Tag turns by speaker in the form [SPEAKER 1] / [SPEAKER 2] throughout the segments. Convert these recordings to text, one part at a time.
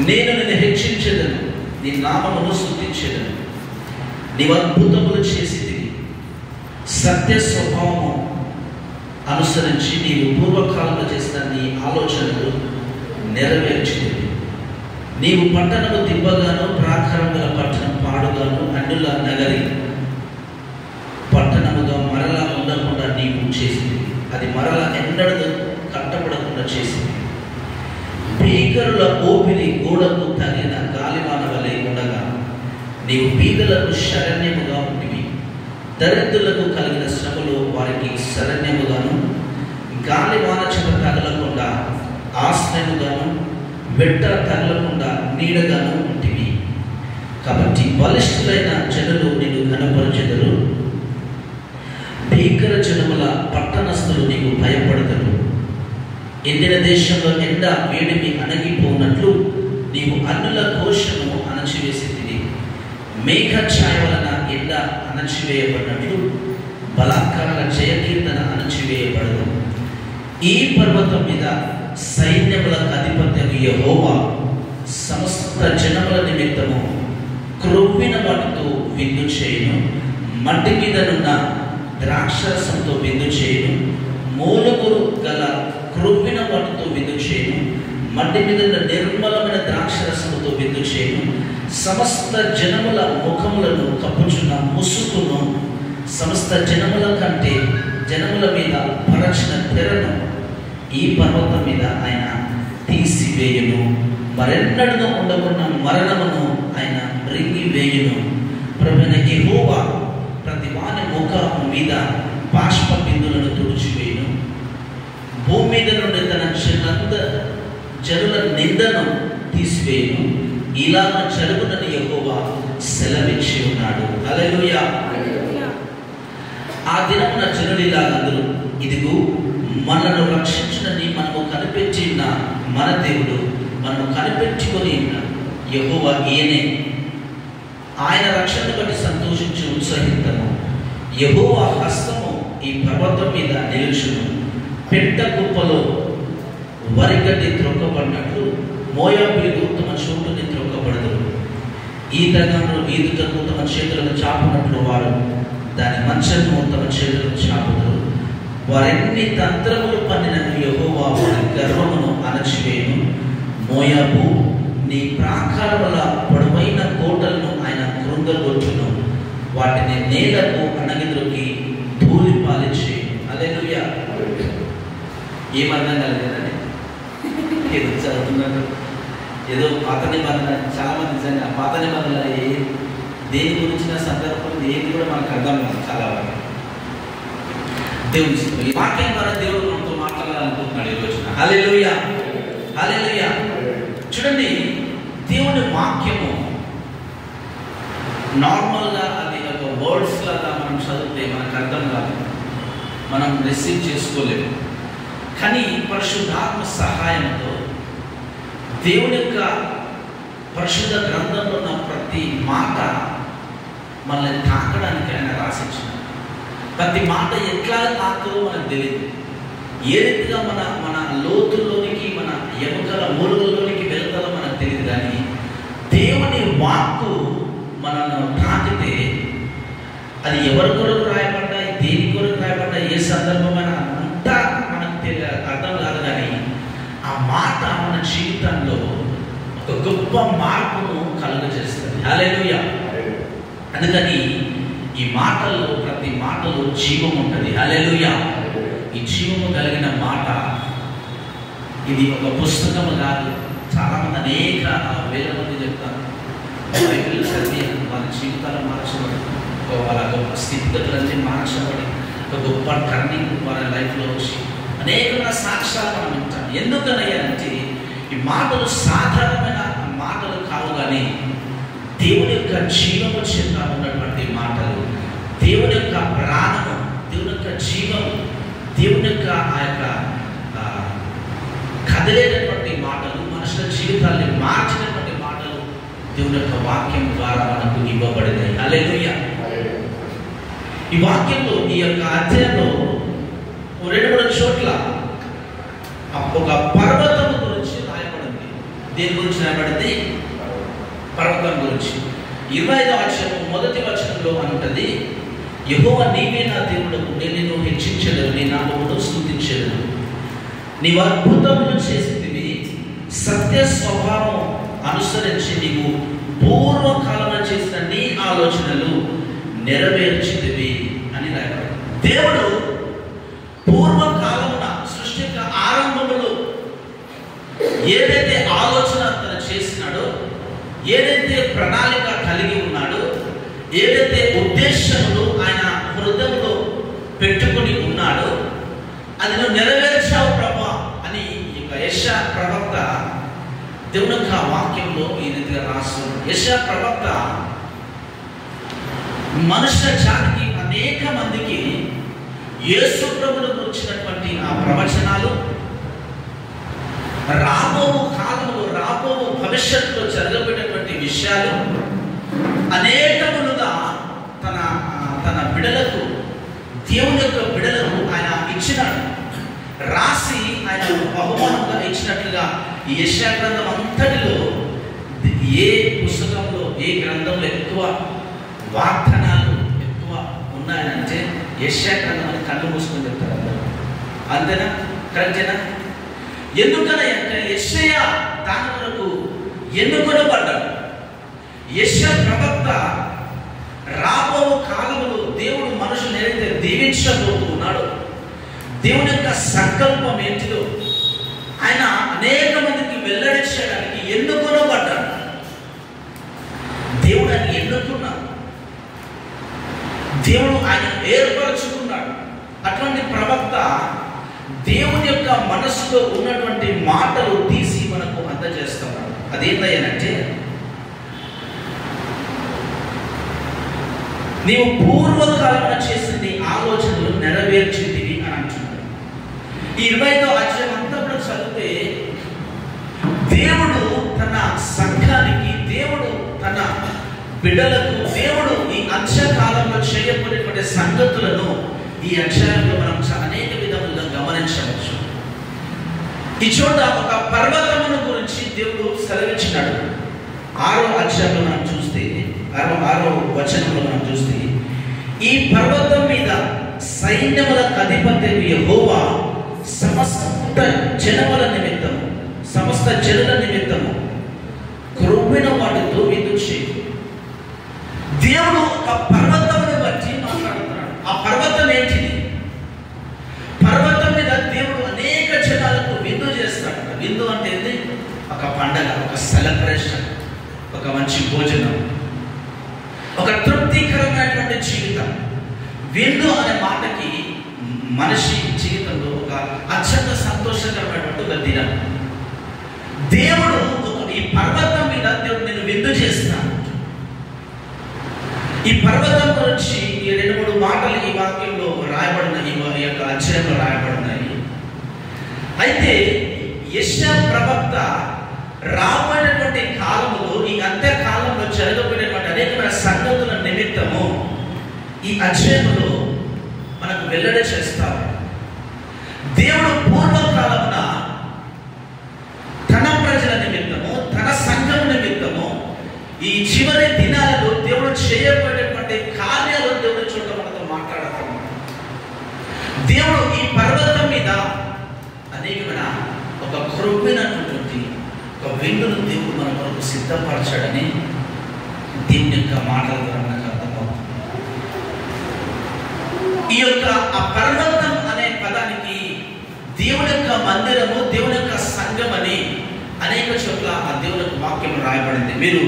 [SPEAKER 1] నేను నిన్ను హెచ్చించెదను, నీ నామమును స్తుతించెదను. నీవు అద్భుతములు చేసితివి, సత్య స్వభావము అనుసరించి నీవు పూర్వకాలంలో చేసిన నీ ఆలోచనలు నెరవేర్చితివి. నీవు పట్టణము దిబ్బగాను, ప్రాకారముల పట్టణం పాడుగాను, అన్యుల నగరి పట్టణముగా మరలా ఉండకుండా నీవు చేసింది. అది మరలా ఎన్నడూ కట్టబడకుండా చేసింది. భీకరుల ఊపిరి గోడకు తగిన గాలివాన వలె ఉండగా నీవు బీదలకు శరణ్యముగా ఉంటివి. దరిద్రులకు కలిగిన శ్రమలు వారికి శరణ్యముగాను, గాలివాన చెట తగలకుండా ఆశ్రయముగాను, వెట్ట తగలకుండా నీడగాను ఉంటివి. కాబట్టి బలిష్ఠులైన జనులు నిన్ను ఘనపరచెదరు, భీకర జనముల పట్టణస్థులు నీకు భయపడతారు. ఎండిన దేశంలో ఎండ వేడిమి అణగిపోనట్లు నీవు అన్నుల ఘోషను అణచివేసితివి. మేఘ ఛాయ వలన ఎండ అణచివేయబడినట్లు బలాత్కారాల జయకీర్తన అణచివేయబడదు. ఈ పర్వతం మీద సైన్యములకు అధిపత్యము యెహోవా సమస్త జనముల నిమిత్తము క్రొవ్విన వాటితో విందు చేయును, మట్టి మీదనున్న ద్రాక్షరసంతో విందు చేయును, మూలగురు గల క్రొవ్విన వాటితో విందు చేయును, మట్టి మీద నిర్మలమైన ద్రాక్షరసముతో విందు చేయును. సమస్త జనముల ముఖములను కప్పుచున్న ముసుగును, సమస్త జనముల కంటే జనముల మీద పరచిన తెరను ఈ పర్వతం మీద ఆయన తీసివేయును. మరెన్నడూ ఉండకున్న మరణమును ఆయన మృంగివేయును. ప్రభువైన యెహోవా ప్రతి వాని ముఖము మీద బాష్ప బిందులను తుడిచివేయును. భూమి మీద నుండి తన జనుల నిందను తీసివేయును. ఇలాగ జరుగునని యెహోవా సెలవిచ్చి ఉన్నాడు. హల్లెలూయా. ఆ దినమున జనులు ఇలాగందరూ, ఇదిగో మనను రక్షించునని మనము కనిపెట్టిన మన దేవుడు, మనము కనిపెట్టుకొని యెహోవా ఈయనే. ఆయన రక్షణ బట్టి సంతోషించి ఉత్సహిద్దాము. యెహోవా హస్తము ఈ పర్వతం మీద నిలుచును. పెట్ట కుప్పలో వరిగడ్డి త్రొక్కబడినట్లు మోయాబీయులు తమ చోటుని త్రొక్కబడదు. ఈతగాను ఈదుటకు తమ చేతులను చాపునట్లు వారు దాని మంచము తమ చేతులను చాపుతారు. వారెన్ని తంత్రములు పన్నినను యెహోవా వారి గర్వమును అణచివేయును. మోయాబు నీ ప్రాకారముల పొడవైన కోటలను ఆయన కృంగగొట్టును. వాటిని నేలకు అణగిద్రోకి ధూళి పాలించేయును. హల్లెలూయా. ఏమర్థం కలగదండి? ఏదో చదువుతున్నట్టు ఏదో పాత నిబంధన, చాలా మంది నిజంగా పాత నిబంధనలు దేని గురించిన సందర్భం ఏది కూడా మనకు అర్థం కాదు. చాలా వరకు దేవుని వాక్యం ద్వారా దేవుడు మనతో మాట్లాడాలనుకుంటున్నాడు ఈ రోజున. హల్లెలూయా, హల్లెలూయా. చూడండి, దేవుని వాక్యము నార్మల్గా అది ఒక వర్డ్స్ లాగా మనం చదివితే మనకు అర్థం కాదు, మనం రిసీవ్ చేసుకోలేము. కానీ పరిశుద్ధాత్మ సహాయంతో దేవుని యొక్క పరిశుద్ధ గ్రంథంలో ఉన్న ప్రతి మాట మనల్ని తాకడానికి ఆయన రాసించిన ప్రతి మాట ఎట్లా తాకుతుందో మనకు తెలియదు. ఏ రీతిగా మన లోతుల్లోనికి, మన ఎముకల మూలుగుల్లోనికి వెళ్తారో మనకు తెలియదు. కానీ దేవుని వాక్కు మనల్ని తాకితే అది ఎవరి కొరకు రాయబడ్డాయి, దేని కొరకు రాయబడ్డాయి, ఏ సందర్భమైన అంతా మనకు అర్థం కాదు. కానీ ఆ మాట మన జీవితంలో ఒక గొప్ప మార్పును కలుగజేస్తుంది. హల్లెలూయా. అందుకని ఈ మాటల్లో ప్రతి మాటలో జీవం ఉంటుంది. హల్లెలూయా. ఈ జీవము కలిగిన మాట ఇది ఒక పుస్తకము కాదు. చాలామంది అనేక వేల మంది చెప్తారు బైబిల్ చదివి వాళ్ళ జీవితాలు మార్చబడి, వాళ్ళ గొప్ప స్థితిగతులన్నీ మార్చబడి, ఒక గొప్ప టర్నింగ్ వాళ్ళ లైఫ్లో వచ్చి అనేక సాక్ష్యాలు మనం వింటాం. ఎందుకనయ్యారంటే ఈ మాటలు సాధారణమైన మాటలు కావు, కానీ దేవుని యొక్క జీవము చెంత ఉన్నటువంటి మాటలు, దేవుని యొక్క ప్రాణము, దేవుని యొక్క జీవము, దేవుని యొక్క ఆ యొక్క కదిలేటటువంటి మాటలు, మనుషుల జీవితాన్ని మార్చినటువంటి మాటలు దేవుని యొక్క వాక్యం ద్వారా మనకు ఇవ్వబడినాయి. హల్లెలూయా. ఈ వాక్యంలో, ఈ యొక్క అధ్యాయంలో 2-3 చోట్ల ఒక పర్వతము గురించి రాయబడింది. దేని గురించి రాయబడింది? పర్వతం గురించి. 25వ అధ్యాయం మొదటి వచనంలో అంటది, యెహోవా నీవే నా దేవుడు, నేను నిన్ను హెచ్చించెదను, నీ నామమును స్తుతించెదను. నీవు అద్భుతములు చేసితివి, సత్య స్వభావం అనుసరించి నీవు పూర్వకాలంలో చేసిన నీ ఆలోచనలు నెరవేర్చితివి అని రాయబడింది. దేవుడు పూర్వకాలమున సృష్టి యొక్క ఆరంభములో ఏదైతే ఆలోచన తను చేసినాడో, ఏదైతే ప్రణాళిక కలిగి ఉన్నాడో, ఏదైతే ఉద్దేశములు ఆయన హృదయంలో పెట్టుకుని ఉన్నాడో అది నువ్వు నెరవేర్చావు ప్రభా అని యెషయా ప్రవక్త దేవుని యొక్క వాక్యంలో ఈ రీతిగా రాస్తున్నాడు. యెషయా ప్రవక్త మనుష్య జాతికి అనేక మందికి యేసు ప్రభువును గురించినటువంటి ఆ ప్రవచనాలు, రాబో కాలంలో రాబో భవిష్యత్తులో జరగబడినటువంటి విషయాలు అనేకములుగా తన బిడలకు, దేవుని యొక్క బిడలకు ఆయన ఇచ్చినాడు. రాసి ఆయన బహుమానంగా ఇచ్చినట్లుగా ఈ యెషయా గ్రంథం అంతటిలో ఏ పుస్తకంలో, ఏ గ్రంథంలో ఎక్కువ వాగ్దానాలు ఎక్కువ ఉన్నాయనంటే యెషయా గ్రంథం అని కళ్ళు మూసుకొని చెప్తారు అందరూ. అంతేనా? కరెక్టేనా? ఎందుకనంటే యెషయా దాని వరకు ఎన్నుకొనబడ్డాడు. యెషయా ప్రవక్త రాబో కాలంలో దేవుడు మనుషులు ఏదైతే దీవించబోతూ ఉన్నాడో, దేవుని యొక్క సంకల్పం ఏంటిదో ఆయన అనేక మందికి వెల్లడి చేయడానికి ఎన్నుకొనబడ్డాడు. దేవుడు ఆయన ఎన్నుకున్నాడు, దేవుడు ఆయన ఏర్పరచుకున్నాడు. అటువంటి ప్రవక్త దేవుని యొక్క మనసులో ఉన్నటువంటి మాటలు తీసి మనకు అందజేస్తున్నాడు. అదేంటంటే, నీవు పూర్వకాలంలో చేసిన నీ ఆలోచనలు నెరవేర్చిందివి అని అంటున్నాడు. ఈ 25వ అధ్యాయం అంతా కూడా చదివితే దేవుడు తన సంఘానికి, దేవుడు తన బిడ్డలకు, దేవుడు ఈ అంత్యకాలంలో చేయబడినటువంటి సంగతులను ఈ అధ్యాయంలో మనం అనేక విధములుగా గమనించవచ్చు. ఈ చోట ఒక పర్వతమును గురించి దేవుడు సెలవిచ్చినాడు. 6వ అధ్యాయంలో మనం చూస్తే, 6వ వచనంలో మనం చూస్తే, ఈ పర్వతం మీద సైన్యములకు అధిపతి యెహోవా సమస్త జనముల నిమిత్తము, సమస్త జనుల నిమిత్తము క్రొవ్విన వాటితో విందు చేయు. దేవుడు ఒక పర్వతమును బట్టి మాట్లాడుతున్నాడు. ఆ పర్వతం ఏంటిది? పర్వతం మీద దేవుడు అనేక జనాలకు విందు చేస్తాడు. విందు అంటే ఏంటి? ఒక పండగ, ఒక సెలబ్రేషన్, ఒక మంచి భోజనం, ఒక తృప్తికరమైనటువంటి జీవితం. విందు అనే మాటకి మనిషి జీవితంలో ఒక అత్యంత సంతోషకరమైనటువంటి ఒక దినం. దేవుడు ఈ పర్వతం మీద దేవుడు నేను విందు చేస్తాను. ఈ పర్వతం గురించి ఈ 2-3 మాటలు ఈ వాక్యంలో రాయబడినాయి, ఈ యొక్క అధ్యాయంలో రాయబడినాయి. అయితే యెషయా ప్రవక్త రాబోయేటువంటి కాలంలో, ఈ అంత్యకాలంలో జరగబోయేటువంటి అనేకమైన సంగతుల నిమిత్తము ఈ అధ్యాయంలో మనకు వెల్లడి చేస్తారు. దేవుడు పూర్వకాలమున తన ప్రజల నిమిత్తము, తన సంఘం నిమిత్తము ఈ చివరి దినాలలో దేవుడు చేయబడేటువంటి కార్యాలు దేవుడి చోట మనతో మాట్లాడతాం. దేవుడు ఈ పర్వతం మీద అనేకమైన ఒక క్రొవ్వినటువంటి ఒక విందును దేవుడు మన కొరకు సిద్ధపరచాడని దేవుని యొక్క మాటల ద్వారా మనకు అర్థమవుతుంది. ఈ యొక్క ఆ పర్వతం అనే పదానికి దేవుని యొక్క మందిరము, దేవుని యొక్క సంఘం అని అనేక చోట్ల ఆ దేవుని యొక్క వాక్యం రాయబడింది. మీరు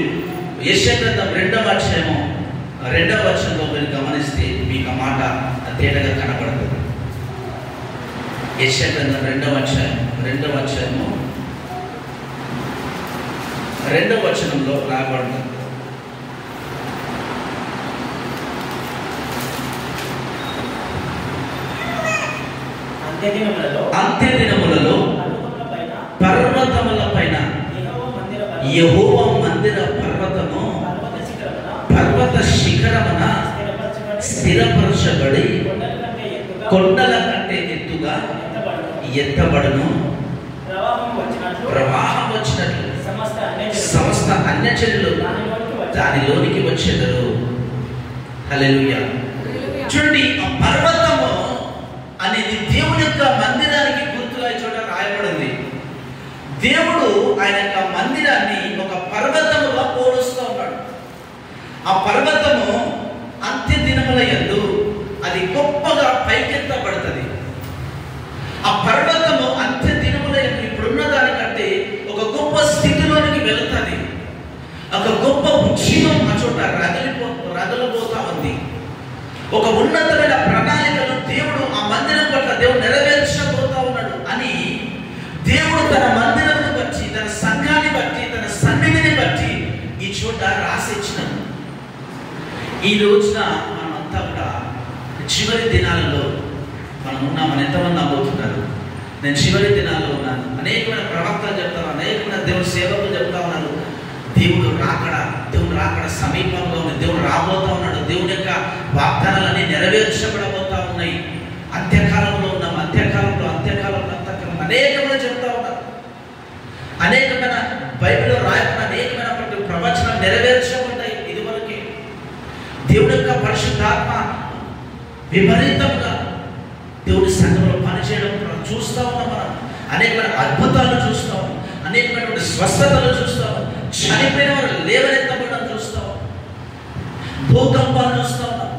[SPEAKER 1] యెషయా గ్రంథం 2వ అధ్యాయము 2వ వచనంలో మీరు గమనిస్తే మీకు ఆ మాట తేటగా కనబడుతుంది. యెషయా గ్రంథం 2వ అధ్యాయము 2వ వచనంలో రాయబడింది. అంత్యదినములలో పర్వతముల పైన యెహోవా మందిర పర్వతము పర్వత శిఖరమున స్థిరపరచబడి కొండల కంటే ఎత్తుగా ఎత్తబడును. ప్రవాహం వచ్చినట్లు సమస్త అన్యజనులు దానిలోనికి వచ్చేదరు. హల్లెలూయా. చూడండి, ఆ పర్వతము అనేది దేవుని యొక్క మందిరానికి గుర్తుగా చోట రాయబడింది. దేవుడు ఆయన యొక్క మందిరాన్ని ఒక పర్వతముగా పోలుస్తూ ఉన్నాడు. ఆ పర్వతము అంత్య దినముల యందు అది గొప్పగా పైకెత్తబడుతుంది. ఆ పర్వతము అంత్య దినముల యందు ఇప్పుడున్న దానికంటే ఒక గొప్ప స్థితిలోనికి వెళుతుంది. ఒక గొప్ప ఉజ్జీవం ఆ చోట రగలిపోతా ఉంది. ఒక ఉన్నతమైన ప్రణాళికను దేవుడు ఆ మందిరం పట్ల దేవుడు నెరవేర్చబోతా ఉన్నాడు అని దేవుడు తన మందిరాన్ని బట్టి, తన సంఘాన్ని బట్టి, తన సన్నిధిని బట్టి ఈ చోట రాసిచ్చినాడు. ఈ రోజున మనమంతా కూడా చివరి దినాలలో మనం ఉన్నామని ఎంతమంది నమ్ముతున్నారు? నేను చివరి దినాల్లో ఉన్నాను. అనేకమైన ప్రవక్తలు చెప్తాను, అనేకమైన దేవుని సేవకులు చెప్తా ఉన్నారు. దేవుడు రాకడ సమీపంలో ఉంది. దేవుడు రాబోతా ఉన్నాడు. దేవుని యొక్క వాగ్దానాలన్నీ నెరవేర్చబడబోతా ఉన్నాయి. అంత్యకాలంలో ఉన్నాం. అంత్యకాలంలో అనేకమైన చెప్తా ఉన్నారు. అనేకమైన బైబిల్లో రాయకుండా అనేకమైన ప్రవచనాలు నెరవేర్చబడ్డాయి. ఇదివరకే దేవుడి యొక్క పరిశుద్ధాత్మ విపరీతంగా దేవుడి సంఘంలో పనిచేయడం చూస్తూ ఉన్నాం. మనం అనేకమైన అద్భుతాలు చూస్తాం, అనేకమైనటువంటి స్వస్థతలు చూస్తాం, చనిపోయిన వారు లేవనెత్తబడడం చూస్తాం, భూకంపాలు చూస్తా ఉన్నాం,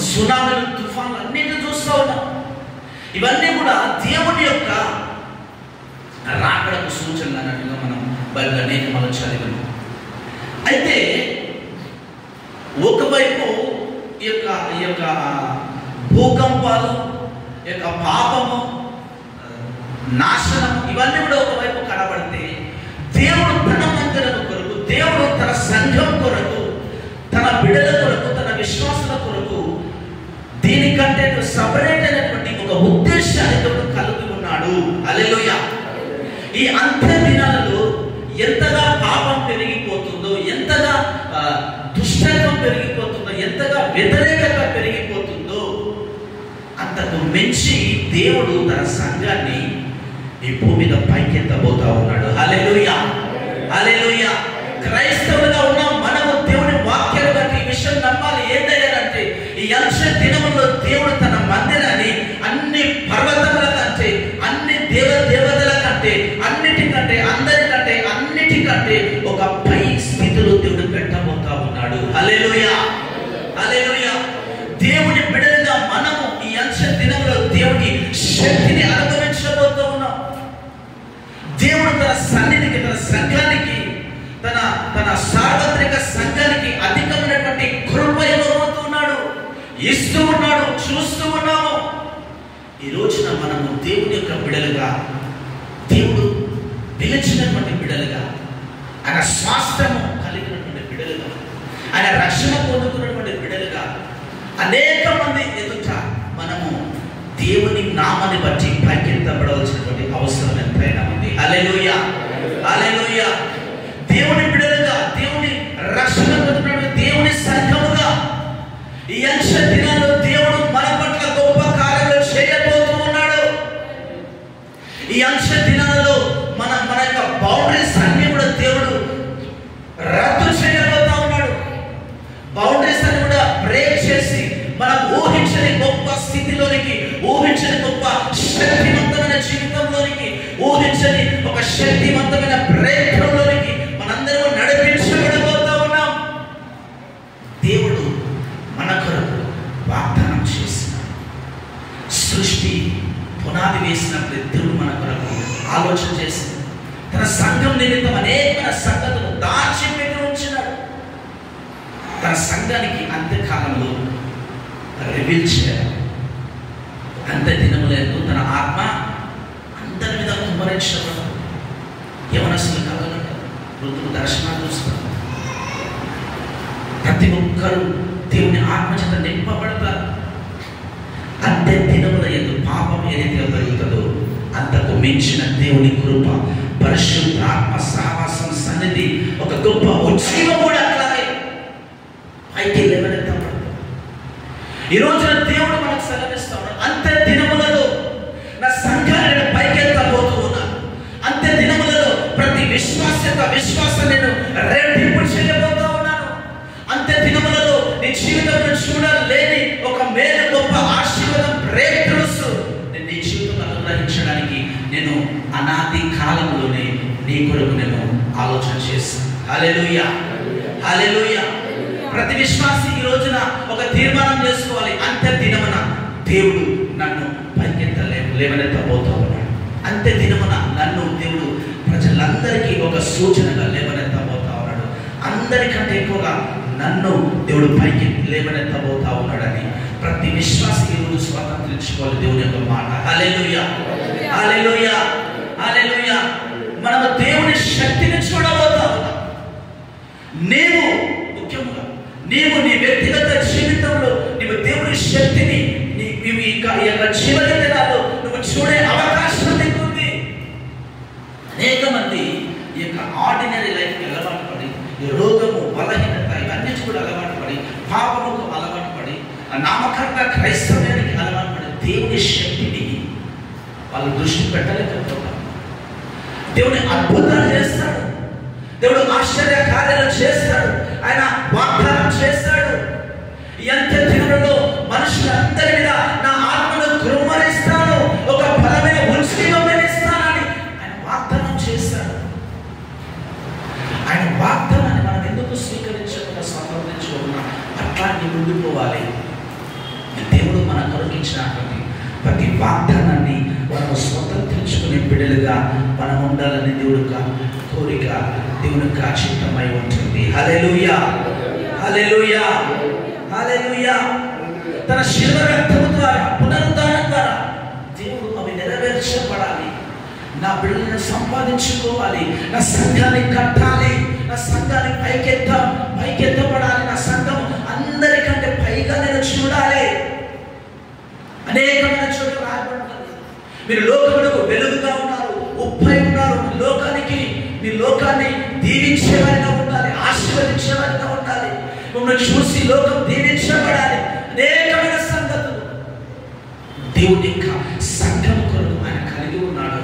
[SPEAKER 1] సునామీలు, తుఫాన్లు అన్నింటినీ చూస్తూ ఉన్నాం. ఇవన్నీ కూడా దేవుని యొక్క రాకడకు సూచనలు అన్నట్టుగా మనం బైబిల్ అనేక మనం చదివాము. అయితే ఒకవైపు ఈ యొక్క భూకంపాలు, ఈ యొక్క పాపము, నాశనం ఇవన్నీ కూడా ఒకవైపు కనబడితే, దేవుడు తన మందిరం కొరకు, దేవుడు తన సంఘం కొరకు, తన బిడ్డల కొరకు, తన విశ్వాసుల కొరకు దీనికంటే సపరేట్ అయినటువంటి ఒక ఉద్దేశాన్ని దేవుడు కలిగి ఉన్నాడు. హల్లెలూయా. ఈ అంత్య దినాలలో ఎంతగా పాపం పెరిగిపోతుందో, ఎంతగా దుష్టత్వం పెరిగిపోతుందో, ఎంతగా వ్యతిరేకత పెరిగిపోతుందో అంతకు మించి దేవుడు తన సంఘాన్ని ఈ భూమి మీద పైకెత్తబోతా ఉన్నాడు. హల్లెలూయా, హల్లెలూయా. క్రైస్తవులుగా ఉన్నాం మనము. దేవుని వాక్యాలు బట్టి ఈ విషయం నమ్మాలి. ఏంటంటే ఈ అంత్య దినముల్లో దేవుడు తన మందిరాన్ని అన్ని పర్వతముల కంటే, అన్ని దేవతల కంటే, అన్నిటికంటే, అందరికంటే, అన్నిటికంటే ఒక పై స్థితిలో దేవుడు పెట్టబోతా ఉన్నాడు. హల్లెలూయా, హల్లెలూయా. దేవుని బిడ్డలుగా మనము ఈ అంత్య దినంలో దేవుని శక్తిని అనుభవించబోతూ ఉన్నాం. దేవుడు తన సన్నిధికి, తన సంఘానికి, తన సార్వత్రిక సంఘానికి అధికమైనటువంటి కృప ఇవ్వబోతున్నాడు, ఇస్తూ ఉన్నాడు, చూస్తూ ఉన్నాము. ఈ రోజున మనము దేవుని యొక్క బిడ్డలుగా, దేవుడు పిలిచినటువంటి బిడ్డలుగా, ఆయన స్వాస్థ్యము కలిగినటువంటి బిడ్డలుగా, ఆయన రక్షణ పొందుకున్నటువంటి బిడ్డలుగా అనేక మంది ఎదుట మనము దేవుని నామాన్ని బట్టి పైకెత్తబడవలసినటువంటి అవసరం ఎంతైనా ఉంది. హల్లెలూయా, హల్లెలూయా. దేవుని బిడ్డలుగా, దేవుని రక్షణ పొందుకున్న దేవుని సంఘముగా ఈ అంత్య దినాల్లో దేవుడు మన పట్ల గొప్ప కార్యాలు చేయబోతూ ఉన్నాడు. ఈ అంత్య దినాలలో మన యొక్క బౌండరీస్ అన్ని కూడా దేవుడు రద్దు చేయబోతా ఉన్నాడు. బౌండరీస్ అన్ని కూడా బ్రేక్ చేసి మనం ఊహించని గొప్ప స్థితిలోనికి, ఊహించని గొప్ప శక్తివంతమైన జీవితంలోనికి, ఊహించని ఒక శక్తివంతమైన ప్రయత్నంలోనికి మనందరూ నడిపించబడబోతా ఉన్నాం. దేవుడు మన కొరకు వాగ్దానం చేసిన సృష్టి పునాది వేసినప్పుడు దేవుడు మన కొరకు ఆలోచన చేసి తన సంఘం నిమిత్తం అనేకమైన సంగతులు దాచిపెట్టి ఉంచినాడు. తన సంఘానికి అంత్యకాలంలో రివీల్ చేయాలి. అంత్య దినములందు తన ఆత్మ అందరి మీద కుమ్మరించబడదు. యవనస్తులు కలగలట, వృద్ధులు దర్శనాలు చూస్తారు. ప్రతి ఒక్కరూ దేవుని ఆత్మచేత నింపబడతారు. అంత్య దినముల యందు పాపం ఏదైతే పెరుగుతుందో అంతకు మించిన దేవుని కృప, పరిశుద్ధాత్మ సహవాసం, సన్నిధి, ఒక గొప్ప ఉజ్జీవం కూడా అట్లాగే పైకి లేవనెత్తబడతాం. ఈ రోజున దేవుడు మనకు సెలవిస్తా ఉన్నాడు, అంత్య దినములలో నా సంఘాన్ని పైకెత్తబోతూ ఉన్నాను. అంత్య దినములలో ప్రతి విశ్వాస యొక్క విశ్వాసం నేను రెట్టింపు చేయబోతా ఉన్నాను. అంత్య దినములలో నీ జీవితంలో చూడలేని ఒక మేలు గొప్ప ఆశీర్వాదం బ్రేక్‌థ్రూస్ నేను నీ జీవితంలో అనుగ్రహించడానికి నేను అనాది కాలంలోనే నీ కొరకు నేను ఆలోచన చేస్తాను. హల్లెలూయా, హల్లెలూయా. ప్రతి విశ్వాసి ఈ రోజున ఒక తీర్మానం చేసుకోవాలి. అంత్య దినమున దేవుడు నన్ను లేవనెత్తబోతా ఉన్నాడు. అంత్య దినమున నన్ను దేవుడు ప్రజలందరికీ ఒక సూచనగా లేవనెత్తబోతా ఉన్నాడు. అందరికంటే ఎక్కువగా నన్ను దేవుడు పైకి లేవనెత్తబోతా ఉన్నాడని ప్రతి విశ్వాసి ఈ రోజు స్వాతంత్రించుకోవాలి దేవుని యొక్క మాట. హల్లెలూయా, హల్లెలూయా, హల్లెలూయా. మనము దేవుని శక్తిని చూడబోతా ఉన్నాం. నీవు ముఖ్యంగా నీవు నీ వ్యక్తిగత జీవితంలో నీవు దేవుని శక్తిని ఈ యొక్క చివరి దినాల్లో నువ్వు చూడే అవకాశం నీకు ఉంది. అనేక మంది ఈ యొక్క ఆర్డినరీ లైఫ్కి అలవాటు పడి ఈ రోగము, బలహీనత ఇవన్నీ కూడా అలవాటు పడి, పాపముకు అలవాటు పడి, నామకర్త క్రైస్తవ్యానికి అలవాటు పడి దేవుని శక్తిని వాళ్ళు దృష్టి పెట్టలేకపోతారు. దేవుని అద్భుతాలు చేస్తాడు, దేవుడు ఆశ్చర్య కార్యాలు చేస్తాడు, ఆయన వాగ్దానం చేస్తాడు. ఎంత దినములలో మనుషులందరి మీద నా ఆత్మను కృమ్మరిస్తాను, ఒక బలమైన ఉత్సవం ఇస్తానని ఆయన వాగ్దానం చేస్తాడు. ఆయన వాగ్దానాన్ని మనం ఎందుకు స్వీకరించకుండా సంప్రదించుకున్నా అట్లాంటి ఉండిపోవాలి. దేవుడు మన కొరకించినటువంటి ప్రతి వాగ్దానాన్ని మనం స్వతంత్రించుకునే బిడ్డలుగా మనం ఉండాలని దేవుడు కోరిక, దేవుని చిత్తమై ఉంటుంది. హల్లెలూయా, హల్లెలూయా, హల్లెలూయా. తన శిలువ రక్తము ద్వారా, పునరుద్ధానం ద్వారా దేవుడు అవి నెరవేర్చబడాలి. నా బిడ్డలను సంపాదించుకోవాలి, నా సంఘాన్ని కట్టాలి, నా సంఘాన్ని పైకెత్తబడాలి, నా సంఘం అందరికంటే పైగా నేను చూడాలి. అనేకమైన చోట్ల రాయబడుతుంది, మీరు లోకములకు వెలుగుగా ఉన్నారు, ఉప్పై ఉన్నారు. మీ లోకాన్ని దీవించేవారిగా ఉండాలి, ఆశీర్వదించేవారిగా ఉండాలి. మిమ్మల్ని చూసి లోకం దీవించబడాలి. అనేకమైన సంగతులు దేవుడి యొక్క సంఘం కొరకు ఆయన కలిగి ఉన్నాడు.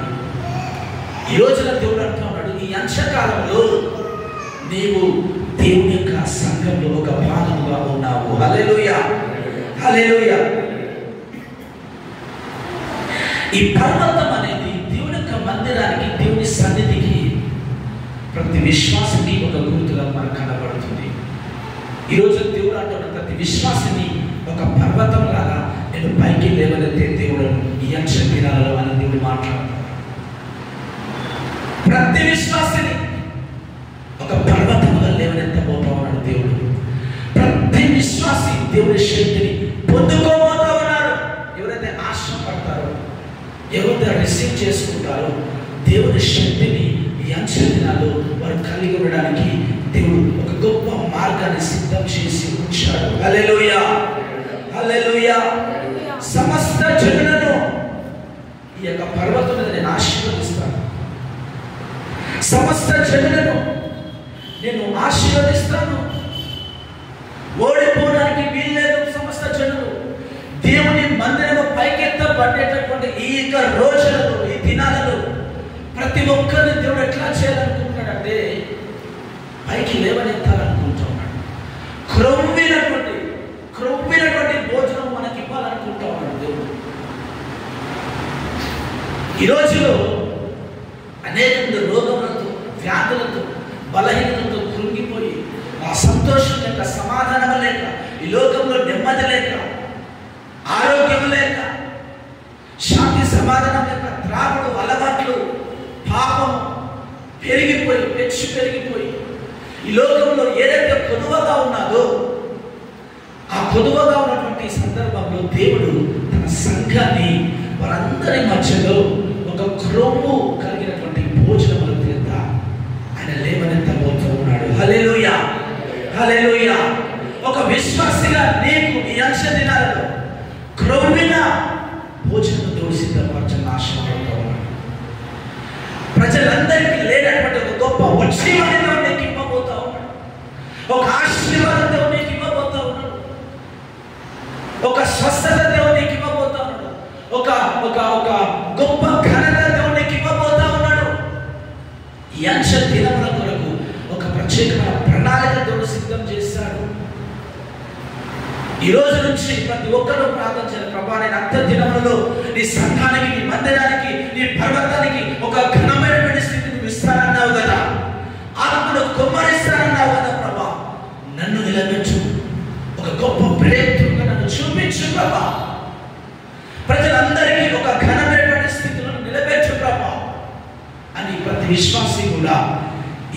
[SPEAKER 1] ఈ రోజున దేవుడు అంటూ ఉన్నాడు, ఈ అంశకాలంలో నీవు దేవుని యొక్క సంఘంలో ఒక భాగంగా ఉన్నావు. హల్లెలూయా, హల్లెలూయా. ఈ పర్వతం అనేది దేవుని యొక్క మందిరానికి, దేవుని సన్నిధికి ప్రతి విశ్వాసిని ఒక గుర్తుగా మనకు కనబడుతుంది. ఈరోజు దేవుడు అంటున్న ప్రతి విశ్వాసిని ఒక పర్వతం లాగా నేను పైకి లేవనెత్తే దేవుడు ఈ అంశ దినాలలో అని దేవుడు మాట్లాడుతున్నాడు. ప్రతి విశ్వాసిని ఒక పర్వతంగా లేవనెత్తబోతా ఉన్నాడు దేవుడు. ప్రతి విశ్వాసి దేవుడి శక్తిని పొందుకోబోతా ఉన్నాడు. ఎవరైతే ఆశపడతారో, ఎవరైతే రిసీవ్ చేసుకుంటారో దేవుని శక్తిని ఈ అంశ దినాల్లో వారు కలిగి ఉండడానికి దేవుడు ఒక గొప్ప మార్గాన్ని సిద్ధం చేసి ఉంచాడు. హల్లెలూయా, హల్లెలూయా. సమస్త జనులను ఈ యొక్క పర్వతం మీద నేను ఆశీర్వదిస్తాను. సమస్త జనులను నేను ఆశీర్వదిస్తాను. ఓడిపోవడానికి వీల్లేదు. సమస్త జనులు దేవుని మందిరము పైకెత్తబడేటటువంటి ఈ యొక్క రోజులలో, ఈ దినాలలో ప్రతి ఒక్కరిని దేవుడు ఎట్లా చేయాలనుకుంటున్నాడంటే పైకి లేవనెత్తాలనుకుంటున్నాడు. క్రొవ్వినటువంటి భోజనం మనకి ఇవ్వాలనుకుంటా ఉన్నాడు దేవుడు. ఈ రోజులో అనేక మంది రోగములతో, వ్యాధులతో, బలహీనతతో కృంగిపోయి ఆ సంతోషం లేక, సమాధానం లేక, ఈ లోకంలో నెమ్మది లేక, ఆరోగ్యం లేక, శాంతి సమాధానం లేక, త్రాగుడు అలవాట్లు, పాపం పెరిగిపోయి, పెరిగిపోయి ఈ లోకంలో ఏదైతే కొదువగా ఉన్నదో ఆ కొదువగా ఉన్నటువంటి సందర్భంలో దేవుడు తన సంఘాన్ని వారందరి మధ్యలో ఒక క్రొవ్వు కలిగినటువంటి భోజనముల క్రింద ఆయన లేవనెత్తబోతూ ఉన్నాడు. హల్లెలూయా, హల్లెలూయా. ఒక విశ్వాసిగా నీకు ఈ అంశ దినాలలో క్రొవ్విన భోజనం దేవుడు సిద్ధపరచని ఆశపడుతూ ఉన్నాడు. ప్రజలందరికీ లేనటువంటి ఒక గొప్ప ఉత్సవాన్ని నీకు ఇవ్వబోతా ఉన్నాడు. ఒక ఆశీర్వాదం దేవుడు నీకు ఇవ్వబోతా ఉన్నాడు. ఒక స్వస్థత దేవుడు నీకు ఇవ్వబోతా ఉన్నాడు. ఒక ఒక ఒక గొప్ప ఘనత దేవుడు నీకు ఇవ్వబోతా ఉన్నాడు. ఈ అంశ దినములకు ప్రత్యేకమైన ప్రణాళిక దేవుడు సిద్ధం చేశాడు. ఈ రోజు నుంచి ప్రతి ఒక్కరూ ప్రార్థన చేయాలి. ప్రభా, నేను అంత దినములలో నీ సంఘానికి, నీ మందిరానికి, నీ పర్వతానికి ఒక ఘనమైనటువంటి స్థితిని ఇస్తానన్నావు కదా, ఆత్మను కుమ్మరిస్తానన్నావు కదా ప్రభా, నన్ను నిలబెట్టు, ఒక గొప్ప బ్రేక్‌త్రూగా నన్ను చూపించు ప్రభా, ప్రజలందరికీ ఒక ఘనమైనటువంటి స్థితిలో నిలబెట్టు ప్రభా అని ప్రతి విశ్వాసి కూడా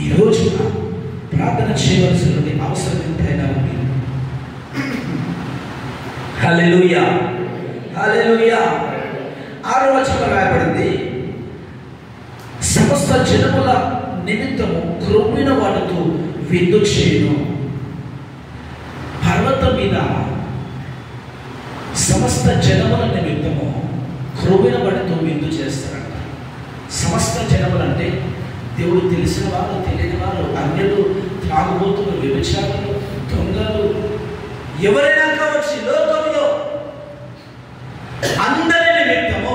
[SPEAKER 1] ఈ రోజున ప్రార్థన చేయవలసిన అవసరం ఎంతైనా ఉంది. హల్లెలూయా, హల్లెలూయా. 6వ వచనంలో రాయబడింది, సమస్త జనముల నిమిత్తము క్రొవ్విన వాటితో విందు చేయును. పర్వతం మీద సమస్త జనముల నిమిత్తము క్రొవ్విన వాటితో విందు చేస్తారంట. సమస్త జనములు అంటే దేవుడు తెలిసిన వారు, తెలియని వారు, అన్యులు, త్రాగుబోతులు, వ్యభిచారులు, దొంగలు, ఎవరైనా కావచ్చు, లోకంలో అందరి నిమిత్తము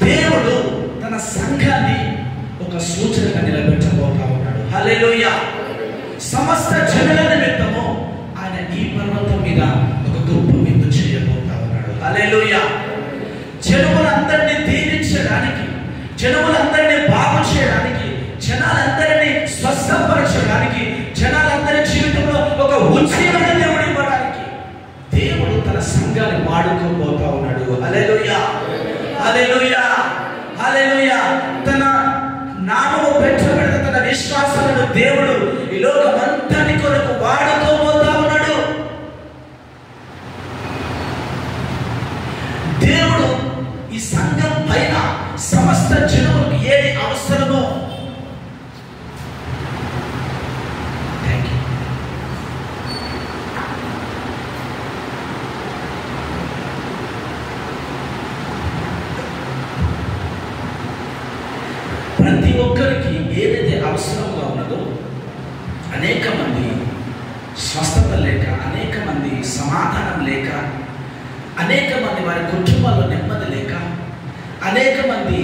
[SPEAKER 1] దేవుడు తన సంఘాన్ని ఒక సూచనగా నిలబెట్టబోతా ఉన్నాడు. హల్లెలూయా. సమస్త జనుల నిమిత్తము ఆయన ఈ పర్వతం మీద ఒక గొప్ప విందు చేయబోతా ఉన్నాడు. హల్లెలూయా. జనములందరినీ దీవించడానికి, జనములందరినీ బాగు చేయడానికి, జనాలందరినీ స్వస్థపరచడానికి, జనాలందరి జీవితంలో ఒక ఉజ్జీవన దేవుడు ఇవ్వడానికి దేవుడు తన సంఘాన్ని వాడుకోబోతా ఉన్నాడు. హల్లెలూయా, హల్లెలూయా, హల్లెలూయా. తన నామము పెట్టబడిన తన విశ్వాసాలను దేవుడు ఈ లోకమంతటి కొరకు వాడుకోబోతా ఉన్నాడు. దేవుడు ఈ సంఘం పైన సమస్త జనములకు ఏది అవసరమో ప్రతి ఒక్కరికి ఏదైతే అవసరంగా ఉన్నదో, అనేక మంది స్వస్థత లేక, అనేక మంది సమాధానం లేక, అనేక మంది వారి కుటుంబాల్లో నెమ్మది లేక, అనేక మంది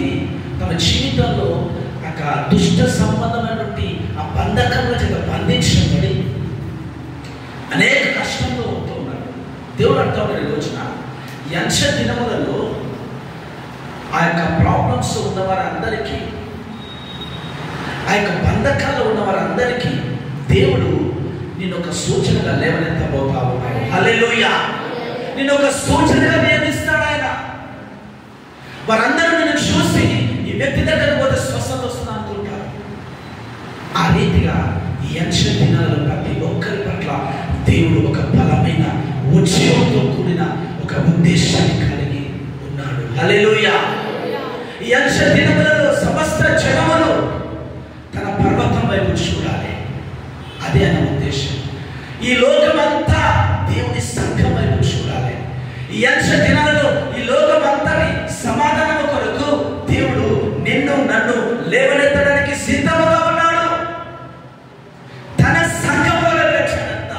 [SPEAKER 1] తమ జీవితంలో ఒక దుష్ట సంబంధమైనటువంటి ఆ బంధకంలో చేత బంధించబడి అనేక కష్టంలో ఉంటూ ఉన్నారు. దేవుడు అంటూ ఉన్నాడు ఈ రోజున, ఈ అంశ దినములలో ఆ యొక్క ప్రాబ్లమ్స్ ఉన్న వారందరికీ, ఆ యొక్క బంధకాల్లో ఉన్న వారందరికీ దేవుడు నేను ఒక సూచనగా లేవనెత్తబోతా ఉన్నాడు. హల్లెలూయా. నేను ఒక సూచనగా నియమిస్తాడు ఆయన. వారందరూ నిన్ను చూసి ఈ వ్యక్తి దగ్గర పోతే స్వస్థత వస్తుంది అనుకుంటారు. ఆ రీతిగా ఈ అంశ దినాలలో ప్రతి ఒక్కరి పట్ల దేవుడు ఒక బలమైన ఉద్యోగంతో కూడిన ఒక ఉద్దేశాన్ని కలిగి ఉన్నాడు. హల్లెలూయా. ఈ అంశ దినములలో సమస్త జనములు తన పర్వతం వైపు చూడాలి, అదే అన్న ఉద్దేశం. ఈ లోకమంతా దేవుని సంఘం వైపు చూడాలి. ఈ అంశ దినాలలో ఈ లోకమంతటి సమాధానం కొరకు దేవుడు నిన్ను నన్ను లేవనెత్తడానికి సిద్ధంగా ఉన్నాడు. తన సంఘంలో పెట్టాడంట.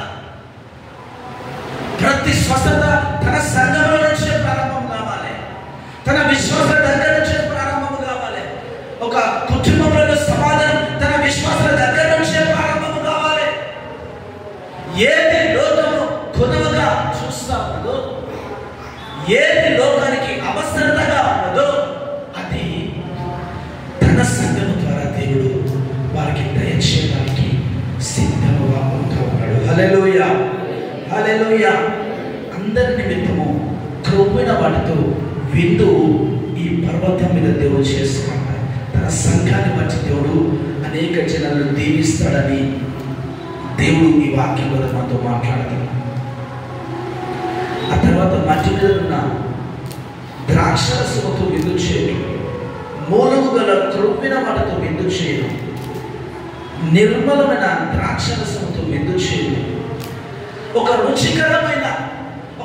[SPEAKER 1] ప్రతి స్వస్థత తన సంఘంలో నుంచే ప్రారంభం కావాలి. తన విశ్వాస దగ్గర నుంచే ప్రారంభం కావాలి. ఒక కుటుంబంలో సమాధానం తన విశ్వాసాల దగ్గర నుంచే ప్రారంభం కావాలి. ఏది లోకము కొనువగా చూస్తా ఉన్నదో, ఏది లోకానికి అవసరతగా ఉన్నదో, అది తన సంఘము ద్వారా దేవుడు వారికి దయచేయడానికి సిద్ధముగా ఉంటా ఉన్నాడు. హల్లెలూయా, హల్లెలూయా. అందరి నిమిత్తము క్రొవ్విన వాటితో విందు ఈ పర్వతం మీద దేవుడు చేస్తున్నాడు. తన సంఘాన్ని బట్టి దేవుడు అనేక జనాలను దీవిస్తాడని దేవుడు ఈ వాక్యంలో మనతో మాట్లాడతాడు. ఆ తర్వాత మట్టి మీద ఉన్న ద్రాక్షరసముతో విందు చేయడం, మూలము గల క్రొవ్విన వాటితో విందు చేయడం, నిర్మలమైన ద్రాక్షరసముతో విందు చేయడం, ఒక రుచికరమైన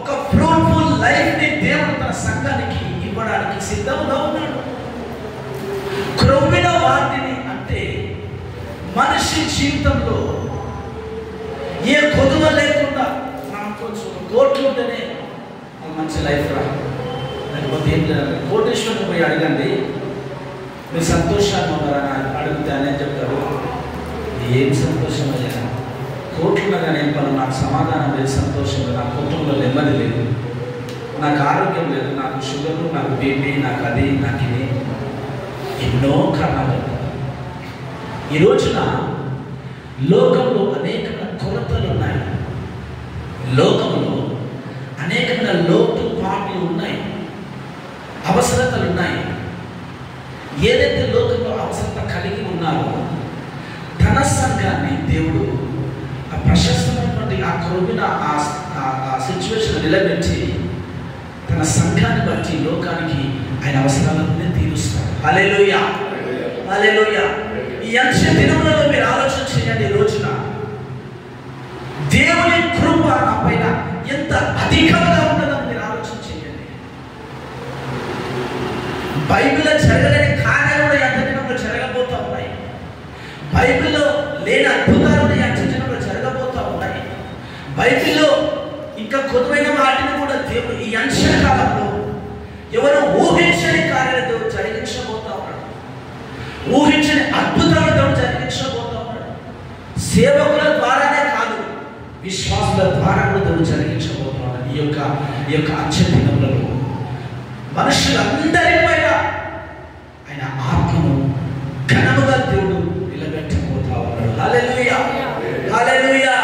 [SPEAKER 1] ఒక ఫ్రూట్ఫుల్ లైఫ్ ని దేవుడు తన సంఘానికి ఇవ్వడానికి సిద్ధంగా ఉన్నాడు. క్రొవ్విన వాటిని అంటే మనిషి జీవితంలో ఏ కొదువ లేకుండా, నాకు కొంచెం కోట్లు ఉంటేనే మంచి లైఫ్ రా, లేకపోతే ఏం లేదు. కోటేశ్వరుని పోయి అడగండి, మీరు సంతోషంగా ఉన్నారని అడిగితే అని చెప్తారు, ఏం సంతోషం అయ్యా, కోట్లుగా నేను నాకు సమాధానం లేదు, సంతోషం లేదు, నా కుటుంబంలో నెమ్మది లేదు, నాకు ఆరోగ్యం లేదు, నాకు షుగర్, నాకు బీపీ, నాకు అది, నాకు ఇది, ఎన్నో కారణాలు. ఈ రోజున లోకంలో అనేకమైన కొరతలు ఉన్నాయి, లోకంలో అనేకమైన లోటుపాట్లు ఉన్నాయి, అవసరతలు ఉన్నాయి. ఏదైతే లోకంలో అవసరత కలిగి ఉన్నారో తన సంఘాన్ని దేవుడు ఆ ప్రశస్తమైనటువంటి ఆ కొరవిన ఆ సిచ్యువేషన్ నిలబెట్టి తన సంఘాన్ని బట్టి లోకానికి ఆయన అవసరాలన్నీ తీరుస్తాడు. హల్లెలూయా, హల్లెలూయా. ఈ అంశ దినములలో మీరు ఆలోచన చేయండి. ఈ రోజున దేవుని కృప నా పైన ఎంత అధికంగా ఉన్నదని మీరు ఆలోచన చేయండి. బైబిల్లో జరగలేని కార్యాలు కూడా ఎంత దినంలో జరగబోతా ఉన్నాయి. బైబిల్లో లేని అద్భుతాలు ఎంత దినంలో జరగబోతా ఉన్నాయి. బైబిల్లో ఇంకా కొద్దుమైన వాటిని కూడా దేవుడు ఈ అంశకాలంలో ఎవరు ఊహించని కార్యాలతో జరిగించబోతా ఉన్నాడు. ఊహించని అద్భుతాలతో జరిగించబోతా ఉన్నాడు. సేవకుల ద్వారానే కాదు, విశ్వాసుల ద్వారా కూడా దేవుడు జరిగించబోతున్నాడు. ఈ యొక్క అంచె దినములలో మనుషులందరి పైన ఆయన ఆత్మను ఘనముగా దేవుడు నిలబెట్టబోతా ఉన్నాడు. హల్లెలూయా, హల్లెలూయా.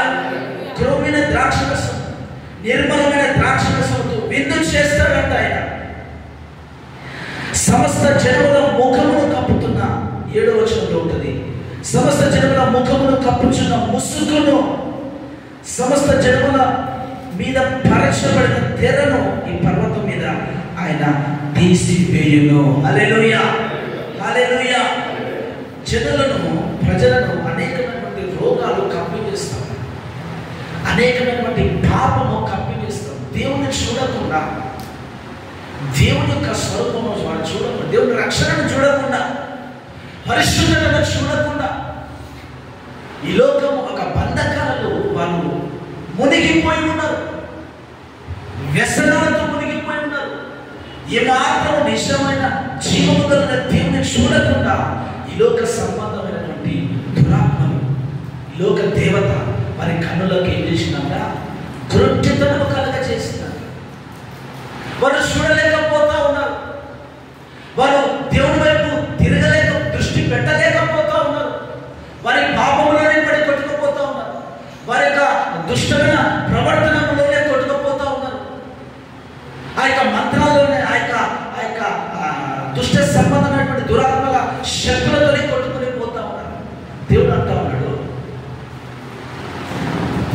[SPEAKER 1] క్రొవ్విన ద్రాక్షరసం, నిర్మలమైన ద్రాక్షరసంతో విందు చేస్తాడంట ఆయన. సమస్త జనముల ముఖమును కప్పుతున్న 7వ వచనంలో ఉంటుంది. సమస్త జనముల ముఖమును కప్పుచున్న ముసుగును, సమస్త జనముల మీద పరచబడిన తెరను ఈ పర్వతం మీద ఆయన తీసివేయును. హల్లెలూయా, హల్లెలూయా. ప్రజలను అనేకమైనటువంటి రోగాలు కప్పివేస్తాం, అనేకమైనటువంటి పాపము కప్పివేస్తాం. దేవుని చూడకుండా, దేవుని యొక్క స్వరూపము వారు చూడకుండా, దేవుని రక్షణను చూడకుండా, పరిశుద్ధతను చూడకుండా ఈ లోకము ఒక బంధకాలలో వాళ్ళు మునిగిపోయి ఉన్నారు, వ్యసనాలతో మునిగిపోయి ఉన్నారు. ఏమాత్రం నిజమైన జీవము కలిగిన దేవుని చూడకుండా ఈ లోక సంబంధమైనటువంటి దురాత్మలు, ఈ లోక దేవత వారి కన్నులకు ఏం చేసిందంట? కృత్యతను కలగ చేసిందంట. వారు చూడలేకపోతా ఉన్నారు, వారు దేవుని వైపు దృష్టి పెట్టలేకపోతా ఉన్నారు, వారి పాపములోనే పడి కొట్టుకుపోతా ఉన్నారు, వారి యొక్క దుష్టమైన ప్రవర్తనలోనే కొట్టుకుపోతా ఉన్నారు, ఆ యొక్క మంత్రాల్లోనే ఆ యొక్క దుష్ట సంబంధమైనటువంటి దురాత్మల శక్తులతోనే కొట్టుకుని పోతా ఉన్నారు. దేవుడు అంటా ఉన్నాడు,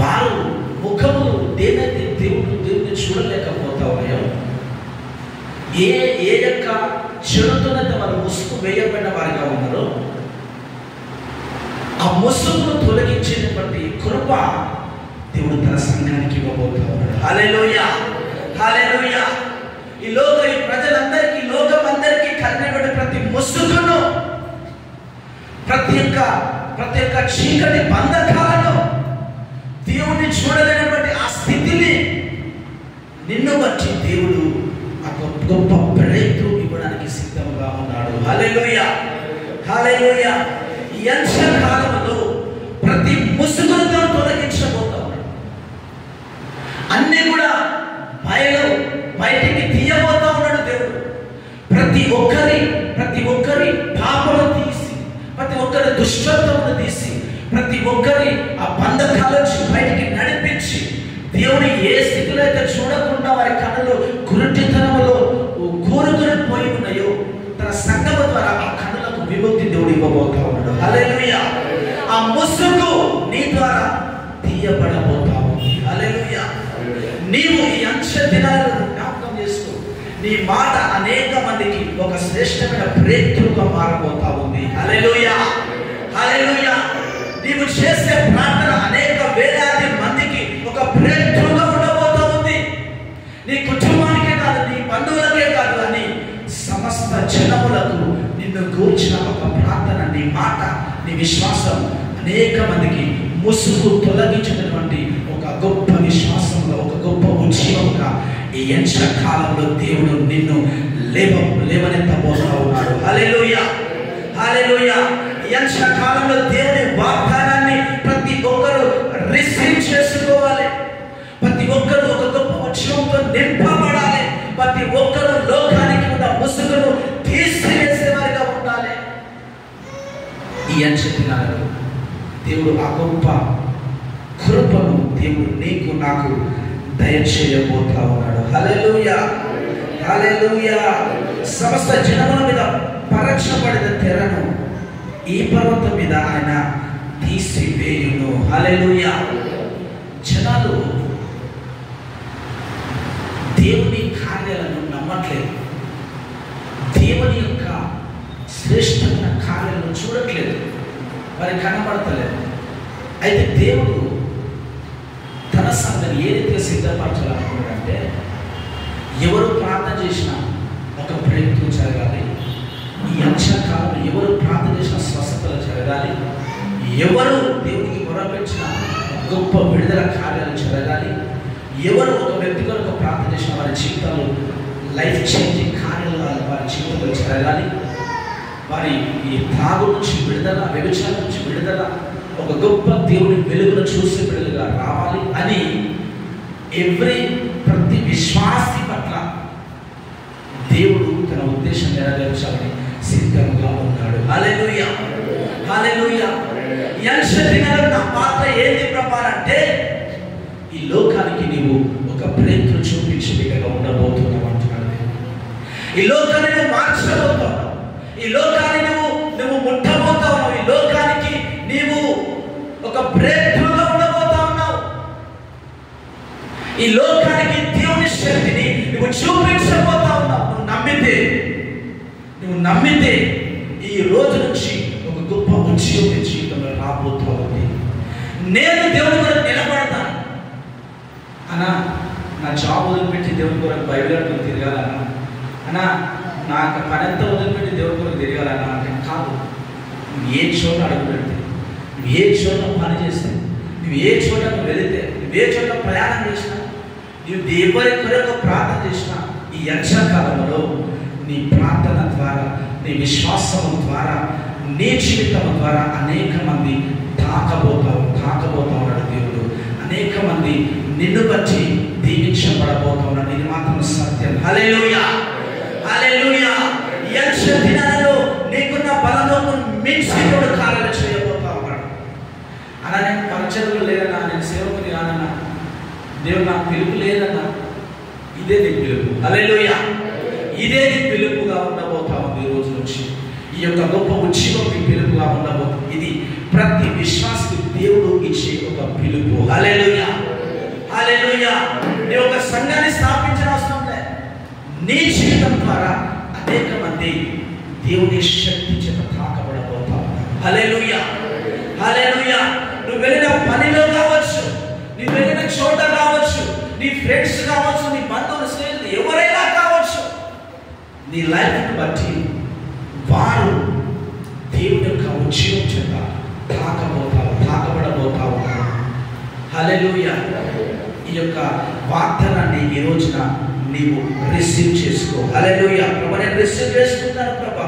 [SPEAKER 1] వారు ముఖములు దేనైతే దేవుడిని చూడలేకపోతా ఉన్నాయో, ఏ యొక్క చెడుతోనైతే వారు ముసుగు వేయబడిన వారిగా ఉన్నారో ఆ ముసుగును తొలగించేటువంటి కృప దేవుడు తన సంఘానికి ఇవ్వబోతా ఉన్నాడు. హల్లెలూయా, హల్లెలూయా. ఈ ప్రజలందరికీ, లోకమందరికీ కలిగినటువంటి ప్రతి ముసుగును, ప్రతి ఒక్క చీకటి బంధకాలను, దేవుణ్ణి చూడలేనటువంటి ఆ స్థితిని నిన్ను బట్టి దేవుడు ఆ గొప్ప బ్రేక్‌త్రూ ఇవ్వడానికి సిద్ధంగా ఉన్నాడు. హల్లెలూయా, హల్లెలూయా. ఈ అంశకాలంలో ప్రతి ముసుగులతో తొలగించబోతా ఉన్నాడు. అన్ని కూడా బయటికి తీయబోతా ఉన్నాడు దేవుడు. ప్రతి ఒక్కరి పాపను తీసి, ప్రతి ఒక్కరి దుష్టత్వమును తీసి, ప్రతి ఒక్కరి ఆ బంధకాల నుంచి బయటికి నడిపించి, దేవుని ఏ స్థితిలో అయితే చూడకుండా వారి కన్నులు గురుటితనములో కూరుకుని పోయి ఉన్నాయో తన సంగమ ద్వారా ఆ కన్నులకు విముక్తి దేవుడు ఇవ్వబోతా ఉన్నాడు. హల్లెలూయా. ఆ ముసుగు నీ ద్వారా తీయబడబోతా ఉంది. హల్లెలూయా. నీవు ఈ అంశ దినాలను జ్ఞాపకం చేసుకో. నీ మాట అనేక మందికి ఒక శ్రేష్టమైన బ్రేక్‌త్రూగా మారబోతా ఉంది. హల్లెలూయా, హల్లెలూయా. నీవు చేసే ప్రార్థన అనేక వేలాది మందికి ఒక బ్రేక్‌త్రూగా ఉండబోతా ఉంది. నీ కుటుంబానికే కాదు, నీ బంధువులకే కాదు అని సమస్త జనములకు నిన్ను గూర్చిన ఒక ప్రార్థన, నీ మాట, నీ విశ్వాసం అనేక మందికి ముసుగు తొలగించినటువంటి ఒక గొప్ప విశ్వాసంలో, ఒక గొప్ప ఉద్యమంగా ఈ కాలంలో దేవుడు నిన్ను లేవనెత్తబోతా ఉన్నాడు. హల్లెలూయా, హల్లెలూయా. ఈ కాలంలో దేవుని వాగ్దానాన్ని అంచె దినాలలో దేవుడు ఆ గొప్ప కృపను దేవుడు నీకు నాకు దయచేయబోతా ఉన్నాడు. హల్లెలూయా, హల్లెలూయా. సమస్త జనముల మీద పరచబడిన తెరను ఈ పర్వతం మీద ఆయన తీసివేయును. హల్లెలూయా. జనాలు దేవుని కార్యాలను నమ్మట్లేదు, దేవుని యొక్క శ్రేష్టమైన కార్యాలను చూడట్లేదు, వారికి కనపడతలేదు. అయితే దేవుడు తన సంఘాన్ని ఏ రీతిగా సిద్ధపరచాలనుకున్నాడంటే, ఎవరు ప్రార్థన చేసినా ఒక ప్రయత్నం జరగాలి, ఈ అంశకాలంలో ఎవరు ప్రార్థన చేసిన స్వస్థతలు జరగాలి, ఎవరు దేవునికి మొరపెట్టిన గొప్ప విడుదల కార్యాలు జరగాలి, ఎవరు ఒక వ్యక్తి కొరకు ప్రార్థన చేసిన వారి జీవితాలు లైఫ్ చేంజింగ్ కార్యాలు వారి జీవితంలో జరగాలి, వారి ఈ త్రాగు నుంచి విడుదల, వ్యభిచారం నుంచి విడుదల, ఒక గొప్ప దేవుని వెలుగును చూసే బిడ్డలుగా రావాలి అని ప్రతి విశ్వాసి పట్ల దేవుడు తన ఉద్దేశం నెరవేర్చాలని సిద్ధంగా ఉన్నాడు. హల్లెలూయా, హల్లెలూయా. ఈ అంశదినాలు నా పాత్ర ఏంటి ప్రభా అంటే, ఈ లోకానికి నీవు ఒక ప్రయత్నం చూపించే విధంగా ఉండబోతున్నావు అంటున్నాడు. ఈ లోకాన్ని నువ్వు మార్చబోతావు, ఈ లోకాన్ని నువ్వు ముట్టబోతావు, ఈ లోకానికి నీవు ఒక ప్రయత్నంగా ఉండబోతా ఉన్నావు. ఈ లోకానికి దేవుని శక్తిని నువ్వు చూపించబోతా ఉన్నావు. నువ్వు నమ్మితే ఈ రోజు నుంచి ఒక గొప్ప ఉద్యోగ జీవితంలో రాబోతా ఉంది. నేను దేవుని కొరకు నిలబడతాను అన్నా, నా జాబ్ వదిలిపెట్టి దేవుని కొరకు బయలుదేరుకుని తిరగాలన్నా, అన్నా నాకు పనంతా వదిలిపెట్టి దేవుని కొరకు తిరగాలన్నా అంటే కాదు. నువ్వు ఏ చోట అడుగు పెడితే, నువ్వు ఏ చోట పని చేస్తే, నువ్వు ఏ చోట వెళితే, నువ్వు ఏ చోట ప్రయాణం చేసినా, నువ్వు దేవుని కొరకు ప్రార్థన చేసినా, ఈ యక్షకాలంలో నీ ప్రార్థన ద్వారా, నీ విశ్వాసము ద్వారా, నీ జీవితం ద్వారా అనేక మంది తాకబోతా ఉన్నాడు దేవుడు. అనేక మంది నిన్ను బట్టి దీవించబడబోతా ఉన్నాడు. ఇది మాత్రం సత్యం. హల్లెలూయా, హల్లెలూయా. ఈ దినాలలో నీకున్న బలము మించి దేవుడు కార్యాలు చేయబోతా ఉన్నాడు. అలా నేను పరిచర్యలు లేదన్నా, నేను సేవకుని కాదన్నా, దేవుడు నాకు పిలుపు లేదన్నా, ఇదే నీ పిలుపు. హల్లెలూయా, ఇదే నీ పిలుపుగా ఉండబోతా ఉంది. ఈ రోజు నుంచి ఈ యొక్క గొప్ప ఉద్యోగం నీ పిలుపుగా ఉండబోతుంది. ఇది ప్రతి విశ్వాసికి దేవుడు ఇచ్చే ఒక పిలుపు. హల్లెలూయా, హల్లెలూయా. నీ ఒక సంఘాన్ని స్థాపించిన అవసరం లేదు. నీ జీవితం ద్వారా అనేక మంది దేవుని శక్తి చేత తాకబడబోతా. హల్లెలూయా, హల్లెలూయా. నువ్వు వెళ్ళిన పనిలో కావచ్చు, నువ్వు వెళ్ళిన చోట కావచ్చు, నీ ఫ్రెండ్స్ కావచ్చు, నీ బంధువులు, స్నేహితులు ఎవరైనా కావచ్చు, నీ లైఫ్ని బట్టి వారు దేవుని యొక్క ఉద్యోగం చేత తాకబడబోతా ఉన్నారు. హల్లెలూయా. ఈ యొక్క వాగ్దానాన్ని ఈ రోజున నీవు రిసీవ్ చేసుకో. హల్లెలూయా. ప్రభా, నేను రిసీవ్ చేసుకుంటాను ప్రభా,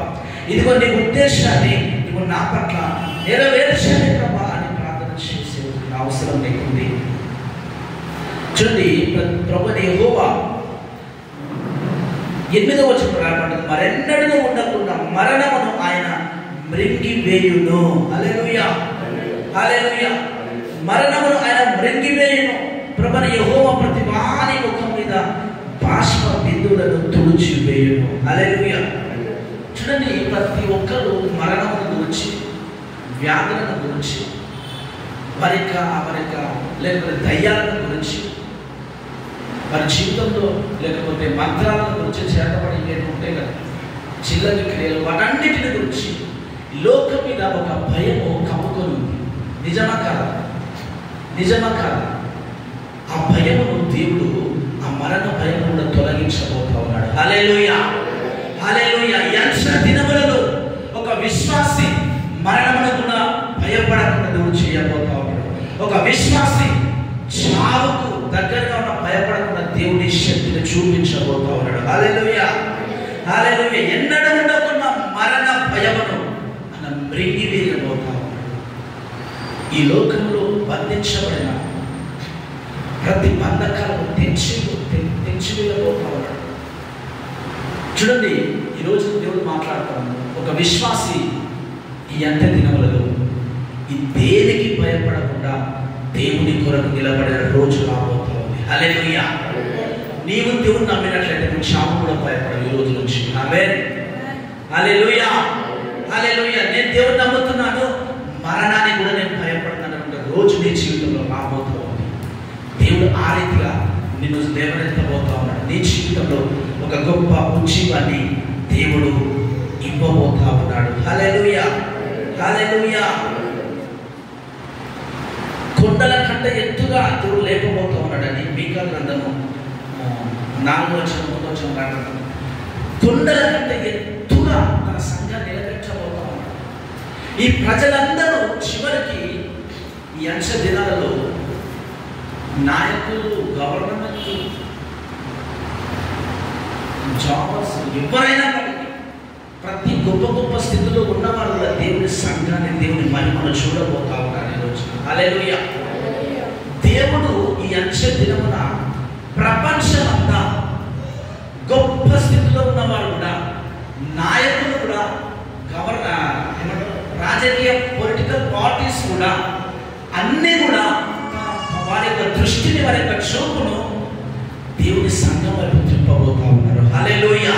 [SPEAKER 1] ఇదిగో నీ ఉద్దేశాన్ని నువ్వు నా పట్ల నెరవేర్చండి ప్రభా అని ప్రార్థన చేసే అవసరం నీకుంది. చూడండి, ప్రభుని యెహోవా 8వ వచనం రాయబడింది, మరెన్నడూ ఉండకుండా మరణమును ఆయన మృంగివేయును. హల్లెలూయా, హల్లెలూయా. మరణమును ఆయన మృంగివేయును. ప్రభుని యెహోవా ప్రతి వాని ముఖం మీద బాష్ప బిందువులను తుడిచివేయును. హల్లెలూయా. చూడండి, ప్రతి ఒక్కరు మరణమును గురించి, వ్యాధులను గురించి, వారి లేకపోతే దయ్యాలను గురించి, వారి జీవితంలో లేకపోతే మంత్రాలను గురించి, చేతబడి ఉంటాయి కదా, చిల్లకి క్రియలు, వాటన్నిటిని గురించి లోకం మీద ఒక భయము కమ్ముకొని ఉంది. నిజమా కాదా? నిజమా కాదా? ఆ భయమును దేవుడు, ఆ మరణ భయము కూడా తొలగించబోతా ఉన్నాడు. హల్లెలూయా, హల్లెలూయా. ఈ దినములలో ఒక విశ్వాసి మరణమును కూడా భయపడకుండా దేవుడు చేయబోతా ఉన్నాడు. ఒక విశ్వాసి చావుకు దగ్గరగా ఉన్న భయపడకుండా దేవుని శక్తిని చూపించబోతా ఉన్నాడు. హల్లెలూయా, హల్లెలూయా. ఎన్నడూ ఉండకుండా మరణ భయమును అన్న మృంగివేయబోతా ఉన్నాడు. ఈ లోకంలో బంధించబడిన ప్రతి బంధకాలను తెచ్చివేయబోతా ఉన్నాడు. చూడండి, ఈరోజు దేవుడు మాట్లాడుతాను, ఒక విశ్వాసి ఈ అంత్య దినములలో ఈ దేనికి భయపడకుండా దేవుని కొరకు నిలబడిన రోజు రాబోతా ఉంది. హల్లెలూయా. నీవు దేవుని నమ్మినట్లయితే నువ్వు చావు కూడా భయపడవు ఈ రోజు నుంచి. ఆమేన్. హల్లెలూయా. హల్లెలూయా. నేను దేవుని నమ్ముతున్నాను, మరణానికి కూడా నేను భయపడుతున్నాను రోజు నీ జీవితంలో రాబోతూ ఉంది. దేవుడు ఆ రీతిగా నిన్ను లేవనెత్తబోతా ఉన్నాడు. నీ జీవితంలో ఒక గొప్ప ఉజ్జీవాన్ని దేవుడు ఇవ్వబోతా ఉన్నాడు. హల్లెలూయా. హల్లెలూయా. కొండల కంటే ఎత్తుగా దేవుడు లేపబోతా ఉన్నాడని మీకా గ్రంథము 4:3 కొండల కంటే ఎత్తుగా తన సంఘాన్ని నిలబెట్టబోతా ఉన్నాడు. ఈ ప్రజలందరూ చివరికి ఈ అంశ దినాలలో నాయకులు, గవర్నమెంట్, జాబర్స్ ఎవరైనా ప్రతి గొప్ప గొప్ప స్థితిలో ఉన్నవారు కూడా దేవుని సంఘాన్ని, దేవుని మహిమను చూడబోతా ఉన్నారు ఈరోజు. హల్లెలూయా. దేవుడు ఈ అంశ దినమున ప్రపంచమంతా గొప్ప స్థితిలో ఉన్నవారు కూడా, నాయకులు కూడా, రాజకీయ పొలిటికల్ పార్టీస్ కూడా అన్నీ కూడా వారి యొక్క దృష్టిని, వారి యొక్క చూపును దేవుని సంఘం వైపు తిప్పబోతా ఉన్నారు. హల్లెలూయా.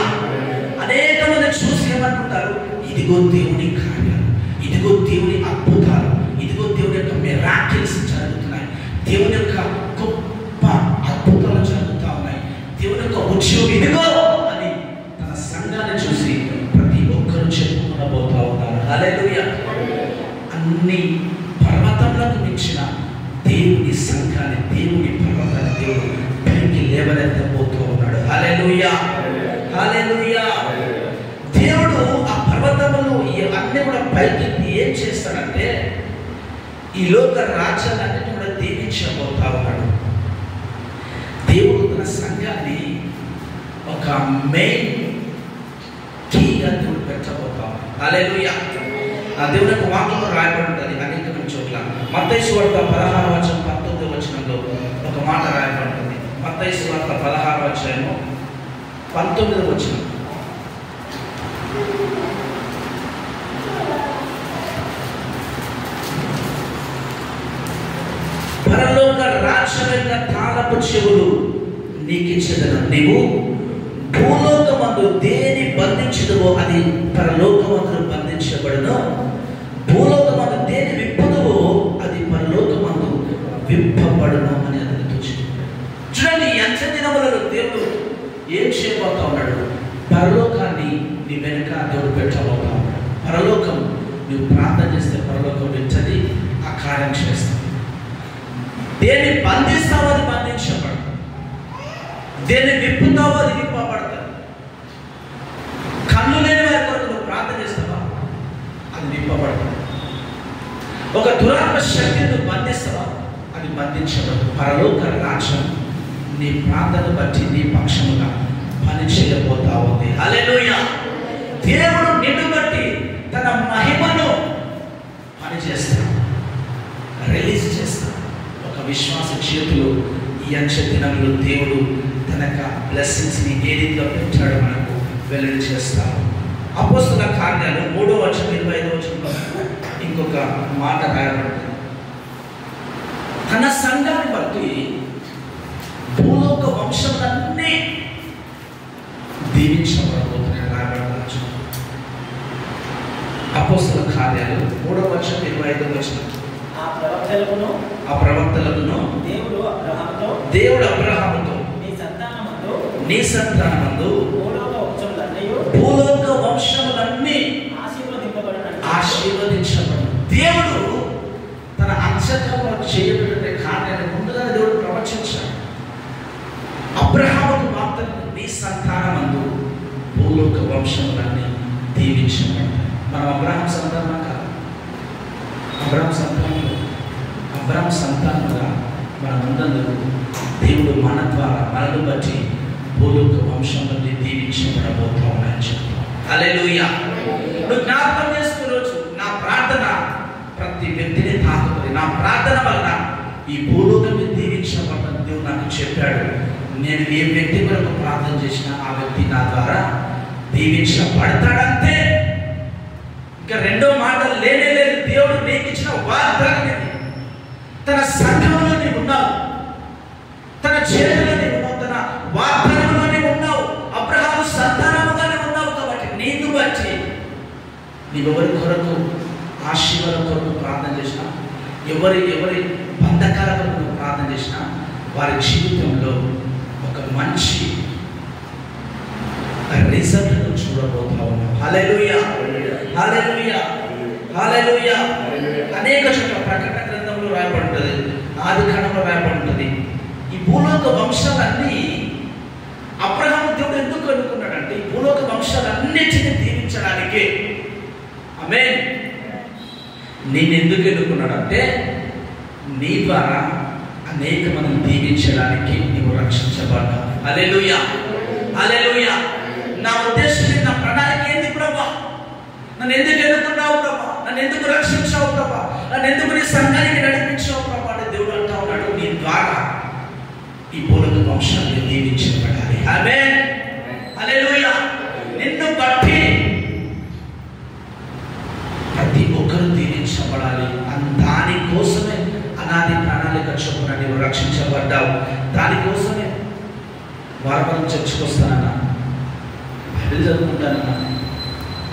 [SPEAKER 1] అనేక మంది చూసి ఏమనుకుంటారు, ఇదిగో దేవుని కార్యాలు, ఇదిగో దేవుని అద్భుతాలు, ఇదిగో దేవుని యొక్క మిరాకిల్స్ జరుగుతున్నాయి, దేవుని యొక్క గొప్ప అద్భుతాలు జరుగుతూ ఉన్నాయి, దేవుని యొక్క ఉద్యోగం ఇదిగో అని తన సంఘాన్ని చూసి ప్రతి ఒక్కరు చెప్పుకునబోతా ఉన్నారు. హల్లెలూయా. అన్ని పర్వతములకు మించిన దేవుని సంఘాన్ని, దేవుని పర్వతాన్ని దేవుడు పైకి లేవనెత్తబోతూ ఉన్నాడు. హల్లెలూయా. హల్లెలూయా. దేవుడు ఆ పర్వతములు అన్ని కూడా పైకి ఏం చేస్తాడంటే ఈ లోక రాజ్యాలన్నిటి కూడా దీవించబోతా ఉన్నాడు. దేవుడు తన సంఘాన్ని ఒక మెయిన్ కీగా దేవుడు పెట్టబోతా ఉన్నాడు. హల్లెలూయా. ఆ దేవుని యొక్క వాక్యంలో రాయబడి ఉంటుంది అనేక చోట్ల. మత్తయి సువార్త 16:19 ఒక మాట రాయబడి ఉంటుంది. మత్తయి సువార్త 16:19 పరలోక రాజ్యం యొక్క తాళపు చెవులు నీకిచ్చెదను. నీవు భూలోకమందు దేని బంధించదువో అది పరలోకమందు బంధించబడును, భూలోకమందు దేని విప్పుదువో అది పరలోకమందు విప్పబడును అని అతనితో చెప్పాడు. చూడండి, ఈ అంచె దినములలో దేవుడు ఏం చేయబోతా ఉన్నాడు? పరలోకాన్ని నీ వెనుక దేవుడు పెట్టబోతా ఉన్నాడు. పరలోకం నువ్వు ప్రార్థన చేస్తే పరలోకం వెంటనే ఆ కార్యం చేస్తావు. దేన్ని బంధిస్తావో అది బంధించబడు, దేన్ని విప్పుతావో అది విప్పబడతావు. కన్ను లేని వారి కొరకు నువ్వు ప్రార్థన చేస్తావా, అది విప్పబడతావు. ఒక దురాత్మ శక్తిని నువ్వు బంధిస్తావా, అది బంధించబడు. పరలోక రాజ్యం నీ ప్రార్థన బట్టి నీ పక్షముగా పని చేయబోతా ఉంది. హల్లెలూయా. దేవుడు నిన్ను బట్టి తన మహిమను పని చేస్తాడు, రిలీజ్ చేస్తాడు. ఒక విశ్వాస చేతులు ఈ అంచె దినంలో దేవుడు తన యొక్క బ్లెస్సింగ్స్ని ఏ రీతిగా పెంచాడో మనకు వెల్లడి చేస్తాడు. అపోస్తల కార్యాలు 3:25 ఇంకొక మాట రాయబడుతుంది. తన సంఘాన్ని బట్టి భూలోక వంశములన్నీ దీవించబడబోతున్నాయి రాయబడవచ్చు. అపోస్తల కార్యాలు 3:25 ఆ ప్రవక్తలను దేవుడు అబ్రహాముతో నీ సంతానమందు భూలోక వంశములన్నీ ఆశీర్వదించబడు. దేవుడు తన అంశంలో చేయబడిన కార్యాన్ని ముందుగా దేవుడు ప్రవచించాడు. అబ్రహాముకు మాత్రం నీ సంతానమందు భూలోక వంశములన్నీ దీవించబడు. మనం అబ్రహాం సంతానం కాదు, అబ్రహాం సంతానంగా మన ముందందుకు దేవుడు మన ద్వారా మనను బట్టి భూలోక వంశంలోని దీవించబడబోతా ఉన్నాయని చెప్తాం. హల్లెలూయా. నువ్వు జ్ఞాపకం చేసుకునే రోజు నా ప్రార్థన ప్రతి వ్యక్తిని తాకుతుంది. నా ప్రార్థన వలన ఈ భూలోకం దీవించబడ్డ దేవుడు నాకు చెప్పాడు. నేను ఏ వ్యక్తి కొరకు ప్రార్థన చేసినా ఆ వ్యక్తి నా ద్వారా దీవించబడతాడంతే. ఇంకా రెండో మాట లేనే లేదు. దేవుడు నీకు ఇచ్చిన వాగ్దానం ఇది. తన సంఘంలో నీవు ఉన్నావు, తన చేతిలో నీవు ఉన్నావు, తన వాగ్దానంలో నీవు ఉన్నావు, అబ్రహాము సంతానముగానే ఉన్నావు. కాబట్టి నీకు బట్టి నీవెవరి కొరకు ఆశీర్వాదం కొరకు ప్రార్థన చేసినా, ఎవరి బంధకాల కొరకు ప్రార్థన చేసినా వారి జీవితంలో ఒక మంచి రిజల్ట్ చూడబోతా ఉన్నాం. హల్లెలూయా, హల్లెలూయా, హల్లెలూయా. అనేక చోట్ల ప్రకటన గ్రంథంలో రాయబడుతుంది, ఆదికాండంలో రాయబడుతుంది. ఈ భూలోక వంశాలన్నీ అబ్రహాము దేవుడు ఎందుకు అనుకున్నాడంటే ఈ భూలోక వంశాలన్నిటిని దీవించడానికే. ఆమేన్. నేను ఎందుకు ఎన్నుకున్నాడంటే నీ ద్వారా అనేక మందిని దీవించడానికి నీవు రక్షించబడ్డావు. హల్లెలూయా, హల్లెలూయా. నా ఉద్దేశం, నా ప్రణాళిక ఏంది ప్రభా? నన్ను ఎందుకు ఎన్నుకున్నావు ప్రభా? నన్ను ఎందుకు రక్షించావు ప్రభా? నన్ను ఎందుకు నీ సంఘానికి నడిపించావు ప్రభా అని దేవుడు అంటా ఉన్నాడు. నీ ద్వారా ఈ భూలోక వంశాన్ని దీవించబడాలి. ఆమేన్, హల్లెలూయా. నిన్ను బట్టి ప్రతి ఒక్కరు దీవించబడాలి. దానికోసమే అనాది ప్రణాళిక చొప్పున నీవు రక్షించబడ్డావు. దానికోసమే వారం చర్చకు వస్తానన్నా, బైబిల్ చదువుకుంటానన్నా,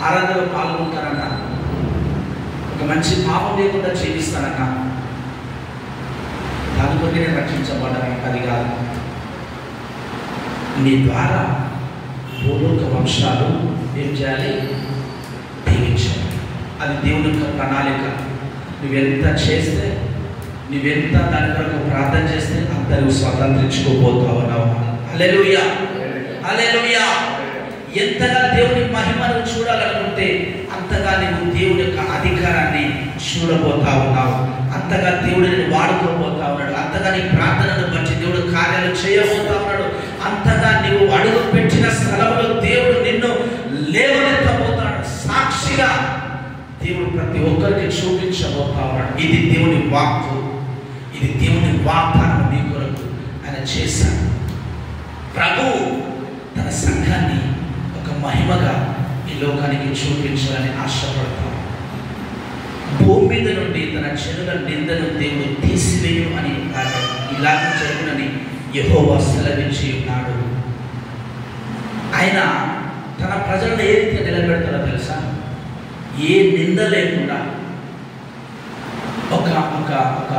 [SPEAKER 1] ఆరాధనలో పాల్గొంటానన్నా, ఒక మంచి పాపం లేకుండా జీవిస్తానన్నా, దాని కొద్ది నేను రక్షించబడ్డాను. అది కాదు, నీ ద్వారా భూలోక వంశాలు ఏం చేయాలి? దీవించాలి. అది దేవుని యొక్క ప్రణాళిక. నువ్వెంత చేస్తే, నువ్వెంత దాని కొరకు ప్రార్థన చేస్తే అంత నువ్వు స్వతంత్రించుకోబోతావు. హల్లెలూయా, హల్లెలూయా. ఎంతగా దేవుని మహిమను చూడాలనుకుంటే అంతగా నువ్వు దేవుని యొక్క అధికారాన్ని చూడబోతా ఉన్నావు. అంతగా దేవుడు నేను వాడుకోబోతా ఉన్నాడు. అంతగా నీ ప్రార్థనను బట్టి దేవుడు కార్యాలు చేయబోతా ఉన్నాడు. అంతగా నువ్వు అడుగు పెట్టిన స్థలంలో దేవుడు నిన్ను లేవనెత్తబోతాడు. సాక్షిగా దేవుడు ప్రతి ఒక్కరికి చూపించబోతా ఉన్నాడు. ఇది దేవుని వాక్కు, ఇది దేవుని వాగ్దానం నీ కొరకు ఆయన చేశాడు. ప్రభు తన సంఘాన్ని ఒక మహిమగా ఈ లోకానికి చూపించాలని ఆశపడతాడు. భూమి మీద నుండి తన చెడుల నిందను దేవుడు తీసివేయు అని ఇలాగ జరుగునని యెహోవా సెలవించి ఉన్నాడు. ఆయన తన ప్రజలను ఏ రీతిగా నిలబెడతాడో తెలుసా? ఏ నింద లేకుండా ఒక ఒక ఒక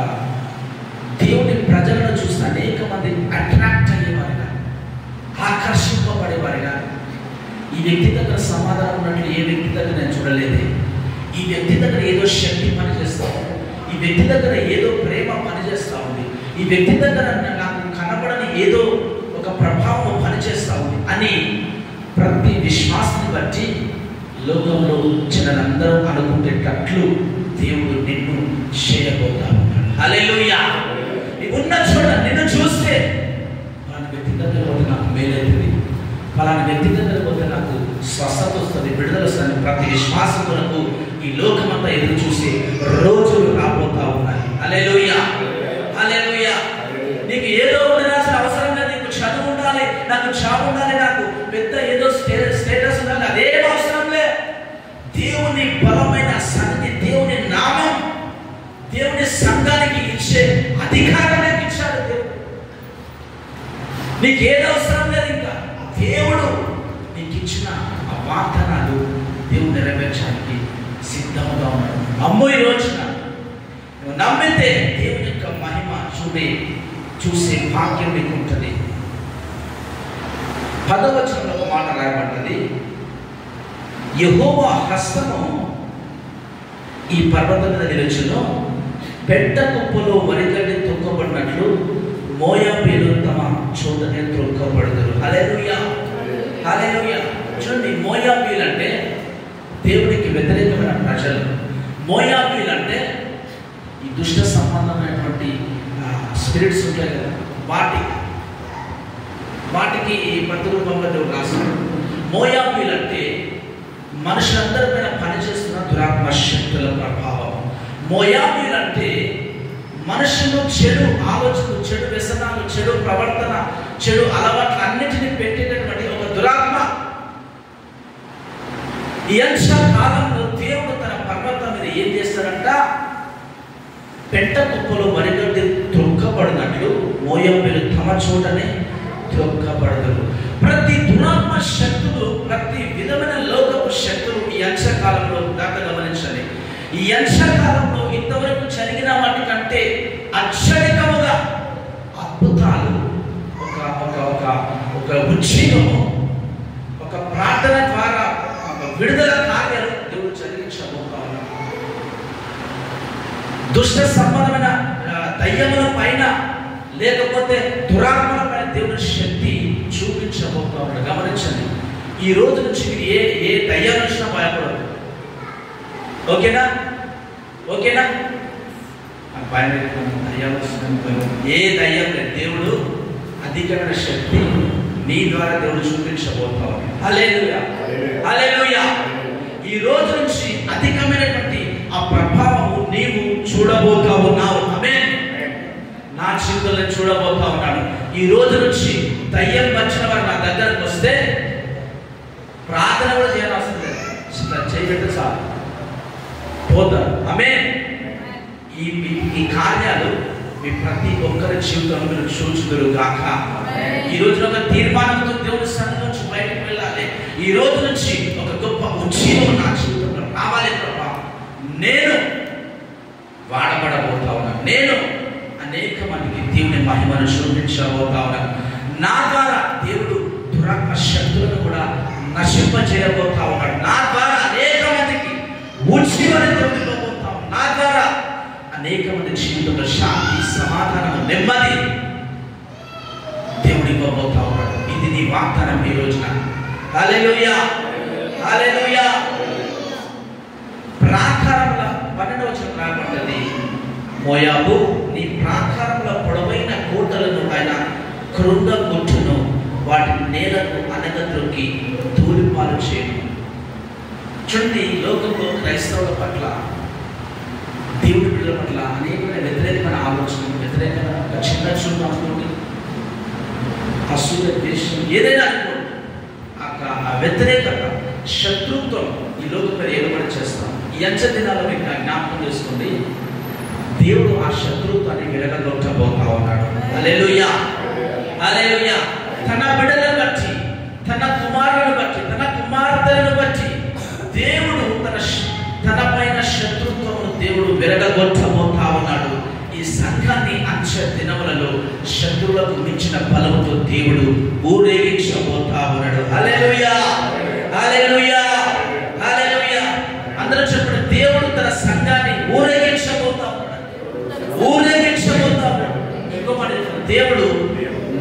[SPEAKER 1] దేవుని ప్రజలను చూస్తే అనేక మంది అట్రాక్ట్ అయ్యేవారుగా, ఆకర్షింపబడేవారుగా. ఈ వ్యక్తి దగ్గర సమాధానం ఉన్నట్లు ఏ వ్యక్తి దగ్గర నేను చూడలేదు. ఈ వ్యక్తి దగ్గర ఏదో శక్తి పనిచేస్తూ ఉంది, ఈ వ్యక్తి దగ్గర ఏదో ప్రేమ పనిచేస్తూ ఉంది, ఈ వ్యక్తి దగ్గర నాకు కనబడని ఏదో ఒక ప్రభావం పనిచేస్తూ ఉంది అని ప్రతి విశ్వాసాన్ని బట్టి లోకంలో జనులందరూ అనుకునేటట్లు దేవుడు నిన్ను చేయబోతా ఉన్నాడు. హల్లెలూయా. నీవు ఉన్న చోట నిన్ను చూస్తే పలానా వ్యక్తి దగ్గర పోతే నాకు మేలవుతుంది, పలానా వ్యక్తి దగ్గర పోతే నాకు స్వస్థత వస్తుంది, విడుదల వస్తుంది. ప్రతి విశ్వాసమునకు ఈ లోకమంతా ఎదురు చూసే రోజులు రాబోతా ఉన్నాయి. హల్లెలూయా, హల్లెలూయా. నీకు ఏదో ఉండాల్సిన అవసరం లేదు. నీకు చదువు ఉండాలి, నాకు జాబ్ ఉండాలి, నాకు పెద్ద ఏదో స్టేటస్ ఉండాలి, అదేం అవసరం లే. దేవుని బలమైన సన్నిధి, దేవుని నామం దేవుని సంఘానికి ఇచ్చే అధికారాన్ని ఇచ్చాడు దేవుడు. నీకు ఏదో అవసరం లేదు. ఇంకా దేవుడు నీకు ఇచ్చిన ఆ వాగ్దానాలు దేవుడు నెరవేర్చడానికి సిద్ధంగా ఉన్నాడు. నమ్ము. ఈ రోజున నువ్వు నమ్మితే దేవుని యొక్క మహిమ చూసే భాగ్యం నీకు ఉంటుంది. 10వ వచనంలో ఒక మాట రాయబడ్డది, యెహోవా హస్తము ఈ పర్వతం మీద నిలుచును, పెద్ద కుప్పలో వరిగడ్డి తొక్కబడినట్లు మోయాబీలు తమ చోటనే త్రొక్కబడతారు. హల్లెలూయా, హల్లెలూయా. చూడండి, మోయాబీలు అంటే దేవునికి వ్యతిరేకమైన ప్రజలు. మోయాబీలు అంటే ఈ దుష్ట సంబంధమైనటువంటి స్పిరిట్స్ ఉంటాయి కదా, వాటికి ప్రతిరూపంగా దేవుడు రాస్తాడు. మోయాబీలు అంటే మనుషులందరి పైన పనిచేస్తున్న దురాత్మ శక్తుల ప్రభావం. మోయాబీలు అంటే మనుషులు చెడు ఆలోచనలు, చెడు వ్యసనాలు, చెడు ప్రవర్తన, చెడు అలవాట్లు అన్నిటినీ పెట్టేటటువంటి ఒక దురాత్మ. ఈ కాలంలో దేవుడు తన పెంట కుప్పలో వరిగడ్డి త్రొక్కబడినట్లు మోయాబీయులు తమ చోటనే త్రొక్కబడతారు. ప్రతి దురాత్మ శక్తులు, ప్రతి విధమైన లోకపు శక్తులు ఈ అంశకాలంలో దాకా గమనించాలి. ఈ అంశకాలంలో ఇంతవరకు జరిగిన వాటి కంటే అత్యధికముగా అద్భుతాలు, ఒక ఉజ్జీవము, ఒక ప్రార్థన ద్వారా ఒక విడుదల కార్యాలు దేవుడు జరిగించబోతాడు. దుష్ట సంబంధమైన దయ్యముల పైన లేకపోతే దురాత్మల పైన దేవుని శక్తి చూపించబోతా ఉన్నాడు. గమనించండి, ఈ రోజు నుంచి మీరు ఏ దయ్యం వచ్చినా భయపడదు. ఓకేనా? ఓకేనా? దయ్యం ఏ దయ్యం లేదు. దేవుడు అధికమైన శక్తి నీ ద్వారా దేవుడు చూపించబోతా ఉన్నాడు. హల్లెలూయా, హల్లెలూయా. ఈ రోజు నుంచి అధికమైనటువంటి ఆ ప్రభావము నీవు చూడబోతా ఉన్నావు. ఆమేన్. నా జీవితంలో చూడబోతా ఉన్నాను. ఈ రోజు నుంచి దయ్యం వచ్చిన వారు నా దగ్గరకు వస్తే ప్రార్థన కూడా చేయనవసరం లేదు, చేయబెట్టు చాలు, పోతారు. ఆమేన్. ఈ కార్యాలు మీ ప్రతి ఒక్కరి జీవితంలో మీరు చూచుదురు గాక. ఈ రోజున ఒక తీర్మానంతో దేవుని సన్నిధి నుంచి బయటకు వెళ్ళాలి. ఈ రోజు నుంచి ఒక గొప్ప ఉజ్జీవం నా జీవితంలో రావాలి ప్రభా. నేను వాడబడబోతా ఉన్నాను. నేను అనేక మందికి దేవుని మహిమను చూపించబోతా ఉన్నాను. నా ద్వారా దేవుడు దురాత్మ శక్తులను కూడా నశింపజేయబోతా ఉన్నాడు. నా ద్వారా అనేక మందికి ఉజ్జీవాన్ని దేవుడు ఇవ్వబోతా ఉన్నాడు. నా ద్వారా అనేక మంది జీవితంలో శాంతి, సమాధానం, నెమ్మది దేవుడు ఇవ్వబోతా ఉన్నాడు. ఇది నీ వాగ్దానం ఈ రోజున. హల్లెలూయా, హల్లెలూయా. ప్రాకారముల 12వ వచనం రాబడ్డది, మోయాబు నీ ప్రాకారముల పొడవైన కోటలను ఆయన కృంగగొట్టును, వాటి నేలకు అనగద్రొక్కి ధూళిపాలు చేయను. చూడండి, లోకంలో క్రైస్తవుల పట్ల, దేవుడి పిల్లల పట్ల అనేకమైన వ్యతిరేకమైన ఆలోచనలు, వ్యతిరేకమైన ఒక చిన్న చూపు అనుకోండి, అసూయ, ద్వేషం, ఏదైనా అనుకోండి, ఆ వ్యతిరేకత, శత్రుత్వం ఈ లోకంలో ఏర్పాటు చేస్తాం. ఈ అంచె దినాల్లో మీకు జ్ఞాపకం చేసుకోండి, దేవుడు ఆ శత్రుత్వాన్ని విరగొట్టబోతా ఉన్నాడు. హల్లెలూయా, హల్లెలూయా. తన బిడ్డలను బట్టి, తన కుమారులను బట్టి, తన కుమార్తెలను బట్టి దేవుడు తన పైన శత్రుత్వమును దేవుడు విరగొట్టబోతా ఉన్నాడు. ఈ సంఘాన్ని అంచె దినములలో శత్రువులకు మించిన బలముతో దేవుడు ఊరేగించబోతా ఉన్నాడు. హల్లెలూయా, హల్లెలూయా, హల్లెలూయా. అందరూ చెప్పండి, దేవుడు తన సంఘాన్ని ఊరేగించబోతా ఉన్నాడు, ఊరేగించబోతా ఉన్నాడు. ఇంకో మాట, దేవుడు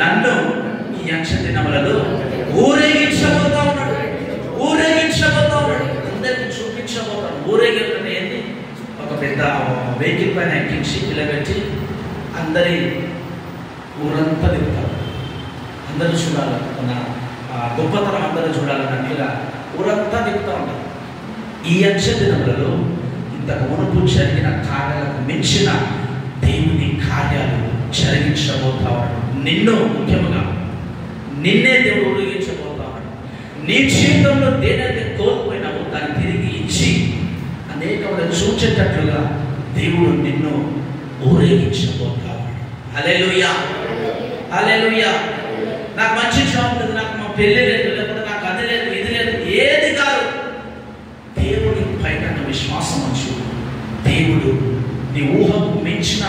[SPEAKER 1] నన్ను ఈ అంచె దినములలో ఊరేగించబోతా ఉన్నాడు, ఊరేగించబోతా ఉన్నాడు. అందరికి చూపించబోతాడు. ఊరేగింపు ఏంటి? ఒక పెద్ద వెహికల్ పైన ఎక్కించి నిలబెట్టి అందరి ఊరంతా తిప్పుతారు. అందరూ చూడాలి, మన గొప్పతనం అందరూ చూడాలన్నట్టుగా ఊరంతా తిప్పుతూ ఉంటారు. ఈ అంచె దినములలో ఇంతకు మునుపు జరిగిన కార్యాలకు మించిన దేవుని కార్యాలు జరిగించబోతా ఉన్నాడు. నిన్ను ముఖ్యంగా నిన్నే దేవుడు ఊరేగించబోతా ఉన్నాడు. నీ జీవితంలో దేనైతే కోల్పోయినావో దాన్ని తిరిగి ఇచ్చి అనేకమైన చూచేటట్లుగా దేవుడు నిన్ను ఊరేగించబోతా ఉన్నాడు. హల్లెలూయా, హల్లెలూయా. నాకు మంచి జాబ్ లేదు, నాకు మా పెళ్లి లేదు, లేకపోతే నాకు అది లేదు, ఇది లేదు, ఏది కాదు, దేవుడి పైన విశ్వాసం వచ్చు. దేవుడు నీ ఊహకు మించిన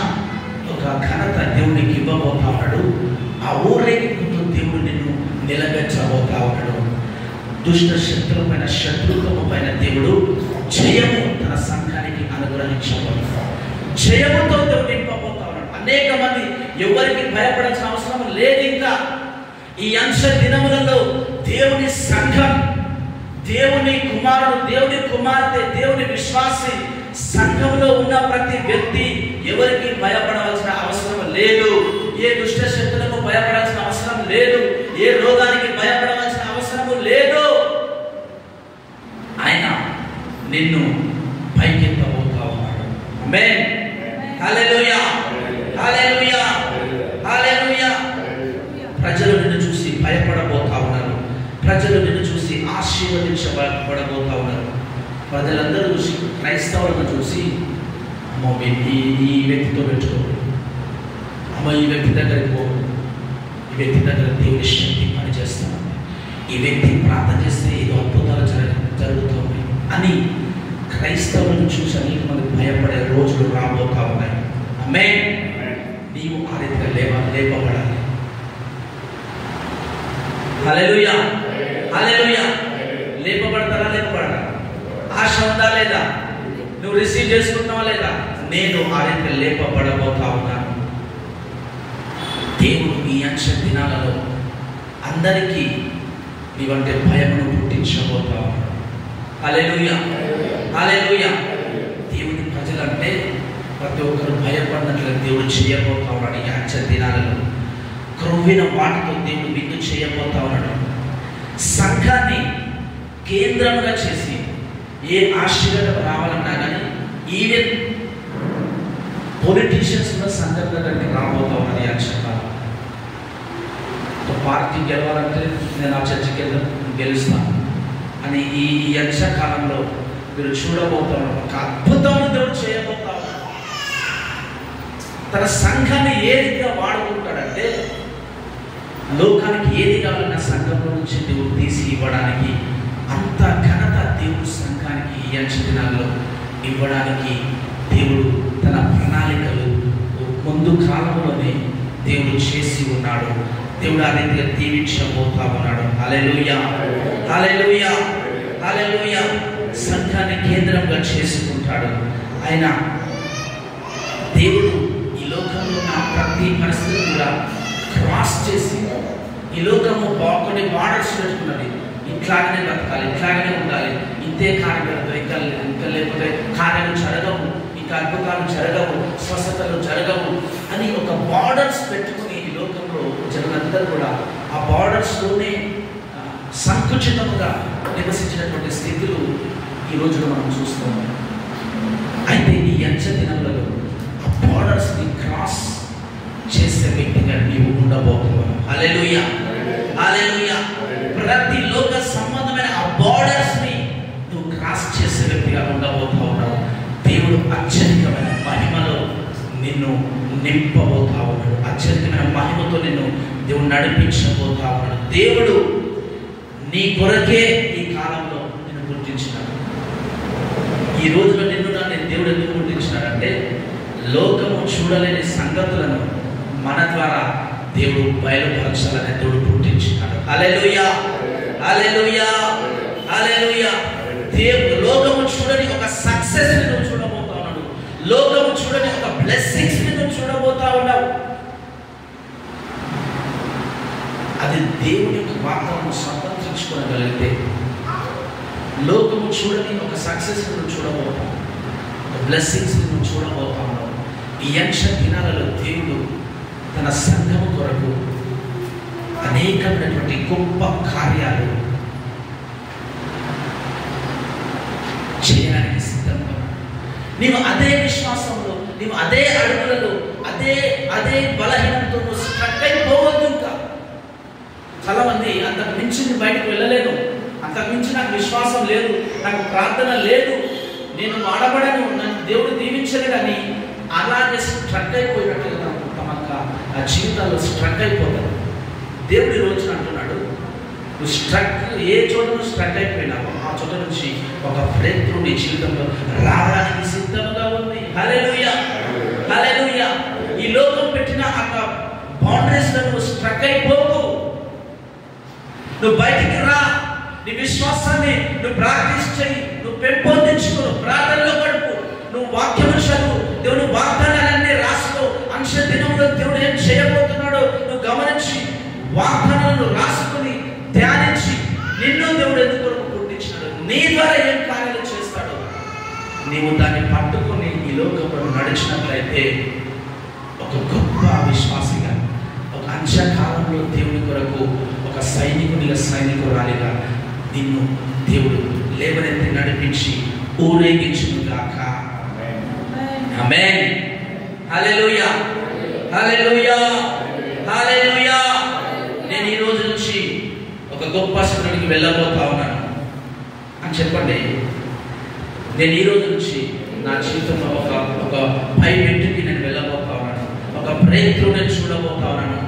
[SPEAKER 1] ఒక ఘనత దేవునికి ఇవ్వబోతా ఉన్నాడు. ఆ ఊరేగింపుతో దేవుడు నిన్ను నిలబెట్టబోతా ఉన్నాడు. దుష్ట శక్తుల పైన, శత్రుత్వము పైన దేవుడు జయము తన సంఘానికి అనుగ్రహించబోతాడు. జయముతో దేవుడు నింపబోతా ఉన్నాడు. అనేక మంది ఎవరికి భయపడాల్సిన అవసరం లేదు. ఇంకా ఈ అంశ దినములలో దేవుని సంఘం, దేవుని కుమారుడు, దేవుని కుమార్తె, దేవుని విశ్వాసి సంఘంలో ఉన్న ప్రతి వ్యక్తి ఎవరికి భయపడవలసిన అవసరం లేదు. ఏ దుష్ట శక్తులకు భయపడాల్సిన అవసరం లేదు. ఏ రోగానికి భయపడవలసిన అవసరం లేదు. ఆయన నిన్ను పైకెత్తబోతా ఉన్నాడు. ఆమేన్, హల్లెలూయా, హల్లెలూయా, హల్లెలూయా. ప్రజలు నిన్ను చూసి భయపడబోతా ఉన్నారు. ప్రజలు నిన్ను చూసి ఆశీర్వదించబడబోతా ఉన్నారు. ప్రజలందరూ చూసి, క్రైస్తవులను చూసి అమ్మో ఈ వ్యక్తితో పెట్టుకోండి, అమ్మ ఈ వ్యక్తి దగ్గరికి పోదు, ఈ వ్యక్తి దగ్గర దేవుడి శక్తి పనిచేస్తాను, ఈ వ్యక్తి ప్రార్థన చేస్తే ఏదో అద్భుతాలు జరుగుతుంది అని క్రైస్తవులను చూసి అనేక మంది భయపడే రోజులు రాబోతా ఉన్నాయి. ఆమేన్. నీవు ఆ రీతిగా లేపబడాలి. హల్లెలూయా, హల్లెలూయా. లేపబడతారా? లేపబడరా? ఆశ ఉందా లేదా? నువ్వు రిసీవ్ చేసుకుంటున్నావా లేదా? నేను ఆ రీతిగా లేపబడబోతా ఉన్నాను. దేవుడు ఈ అంశ దినాలలో అందరికీ నీవంటే భయమును పుట్టించబోతా ఉన్నాడు. హల్లెలూయా, హల్లెలూయా. దేవుని ప్రజలంటే ప్రతి ఒక్కరు భయపడినట్లుగా దేవుడు చేయబోతా ఉన్నాడు. ఈ అంచె దినాలలో క్రొవ్విన వాటితో దేవుడు విందు చేయబోతా ఉన్నాడు. సంఘాన్ని కేంద్రంగా చేసి ఏ ఆశీర్వాదం రావాలన్నా కానీ ఈవెన్ పొలిటీషియన్స్ కూడా సంఘం దగ్గరికి రాబోతా ఉన్నది. అంశకాలం పార్టీ గెలవాలంటే నేను ఆ చర్చకి గెలుస్తాను అని ఈ అంశకాలంలో మీరు చూడబోతారు. ఒక అద్భుతమైన దేవుడు చేయబోతా ఉన్నాడు. తన సంఘాన్ని ఏ రీతిగా వాడుకుంటాడంటే లోకానికి ఏది కావాలన్నా సంఘంలో నుంచి దేవుడు తీసి ఇవ్వడానికి అంత ఘనత దేవుడు సంఘానికి ఈ అంచ దినాల్లో ఇవ్వడానికి దేవుడు తన ప్రణాళికలు ముందు కాలంలోనే దేవుడు చేసి ఉన్నాడు. దేవుడు ఆ రీతిగా దీవించబోతా ఉన్నాడు. హల్లెలూయా, హల్లెలూయా, హల్లెలూయా. సంఘాన్ని కేంద్రంగా చేసుకుంటాడు ఆయన. దేవుడు ఈ లోకంలో ఉన్న ప్రతి పరిస్థితి కూడా క్రాస్ చేసి ఈ లోకము కొన్ని బార్డర్స్ పెట్టుకున్నది. ఇట్లాగనే బతకాలి, ఇట్లాగనే ఉండాలి, ఇంతే కార్యాలతో ఇంకా లేకపోతే కార్యాలు జరగవు, ఇంకా అద్భుతాలు జరగవు, స్వస్థతలు జరగవు అని ఒక బార్డర్స్ పెట్టుకుని ఈ లోకంలో జనులందరూ కూడా ఆ బార్డర్స్లోనే సంకుచితముగా నివసించినటువంటి స్థితులు ఈ రోజున మనం చూస్తున్నాం. అయితే ఈ అంచె దినములలో ఆ బార్డర్స్ని క్రాస్ చేసే వ్యక్తిగా నీవు ఉండబోతున్నావు. హల్లెలూయా, హల్లెలూయా. ప్రతి లోక సంబంధమైన ఆ బార్డర్స్ని నువ్వు క్రాస్ చేసే వ్యక్తిగా ఉండబోతా ఉన్నావు. దేవుడు అత్యధికమైన మహిమలో నిన్ను నింపబోతా ఉన్నాడు. అత్యధికమైన మహిమతో నిన్ను దేవుడు నడిపించబోతా ఉన్నాడు. దేవుడు నీ కొరకే ఈ కాలంలో నిన్ను గుర్తించినాడు. ఈ రోజులో నిన్ను నన్ను దేవుడు ఎందుకు గుర్తించినాడంటే లోకము చూడలేని సంగతులను మన ద్వారా దేవుడు బయలుపరచాలని దేవుడు పుట్టించినాడు. హల్లెలూయా, హల్లెలూయా, హల్లెలూయా. దేవుడు లోకము చూడని ఒక సక్సెస్ ని నువ్వు చూడబోతా ఉన్నాడు. లోకము చూడని ఒక బ్లెస్సింగ్స్ ని నువ్వు చూడబోతా ఉన్నావు. అది దేవుని యొక్క వాగ్దానం సంపాదించుకోగలిగితే లోకము చూడని ఒక సక్సెస్ ని నువ్వు చూడబోతావు, ఒక బ్లెస్సింగ్స్ ని నువ్వు చూడబోతా ఉన్నావు. ఈ అంశ దినాలలో దేవుడు తన సంఘము కొరకు అనేకమైనటువంటి గొప్ప కార్యాలు చేయడానికి సిద్ధంగా. నీవు అదే విశ్వాసంలో, నీవు అదే అడుగులలో, అదే బలహీనంతో నువ్వు స్ట్రక్ అయిపోవద్దు. ఇంకా చాలా మంది అంతకు మించి బయటకు వెళ్ళలేను, అంతకు మించి నాకు విశ్వాసం లేదు, నాకు ప్రార్థన లేదు, నేను వాడబడను, నన్ను దేవుడు దీవించలేడు అని అలాగే స్ట్రక్ అయిపోయినట్టుగా ఆ జీవితాల్లో స్ట్రక్ అయిపోతారు. దేవుడి రోజున అంటున్నాడు, నువ్వు స్ట్రక్ ఏ చోట నువ్వు స్ట్రక్ అయిపోయినావో ఆ చోట నుంచి ఒక బ్రేక్ త్రూ నీ జీవితంలో రావడానికి సిద్ధంగా ఉంది. హల్లెలూయా, హల్లెలూయా. ఈ లోకం పెట్టిన ఆ బౌండరీస్ లో నువ్వు స్ట్రక్ అయిపోకు. నువ్వు బయటికి రా, నీ విశ్వాసాన్ని నువ్వు ప్రాక్టీస్ చేయి, నువ్వు పెంపొందించుకో, ప్రార్థనలో గడుపు, నువ్వు వాక్యము చదువు, దేవుని వాగ్దానాలన్నీ రాసుకో. అంశ దినంలో దేవుడు ఏం చేయబోతున్నాడో నువ్వు గమనించి వాగ్దానాలను రాసుకుని ధ్యానించి నిన్ను దేవుడు ఎందుకు పుట్టించినాడు, నీ ద్వారా ఏం కార్యాలు చేస్తాడో నీవు దాన్ని పట్టుకొని ఈ లోకంలో నడిచినట్లయితే ఒక గొప్ప విశ్వాసిగా, ఒక అంశకాలంలో దేవుని కొరకు ఒక సైనికునిగా, సైనికురాలిగా నిన్ను దేవుడు లేవనెత్తి నడిపించి ఊరేగించును గాక. ఆమేన్. హల్లెలూయా, హల్లెలూయా, హల్లెలూయా. నేను ఈ రోజు నుంచి ఒక గొప్ప స్థితికి వెళ్ళబోతా ఉన్నాను అని చెప్పండి. నేను ఈ రోజు నుంచి నా జీవితంలో ఒక పైమెట్టుకి నేను వెళ్ళబోతా ఉన్నాను, ఒక బ్రేక్ త్రూ నేను చూడబోతా ఉన్నాను.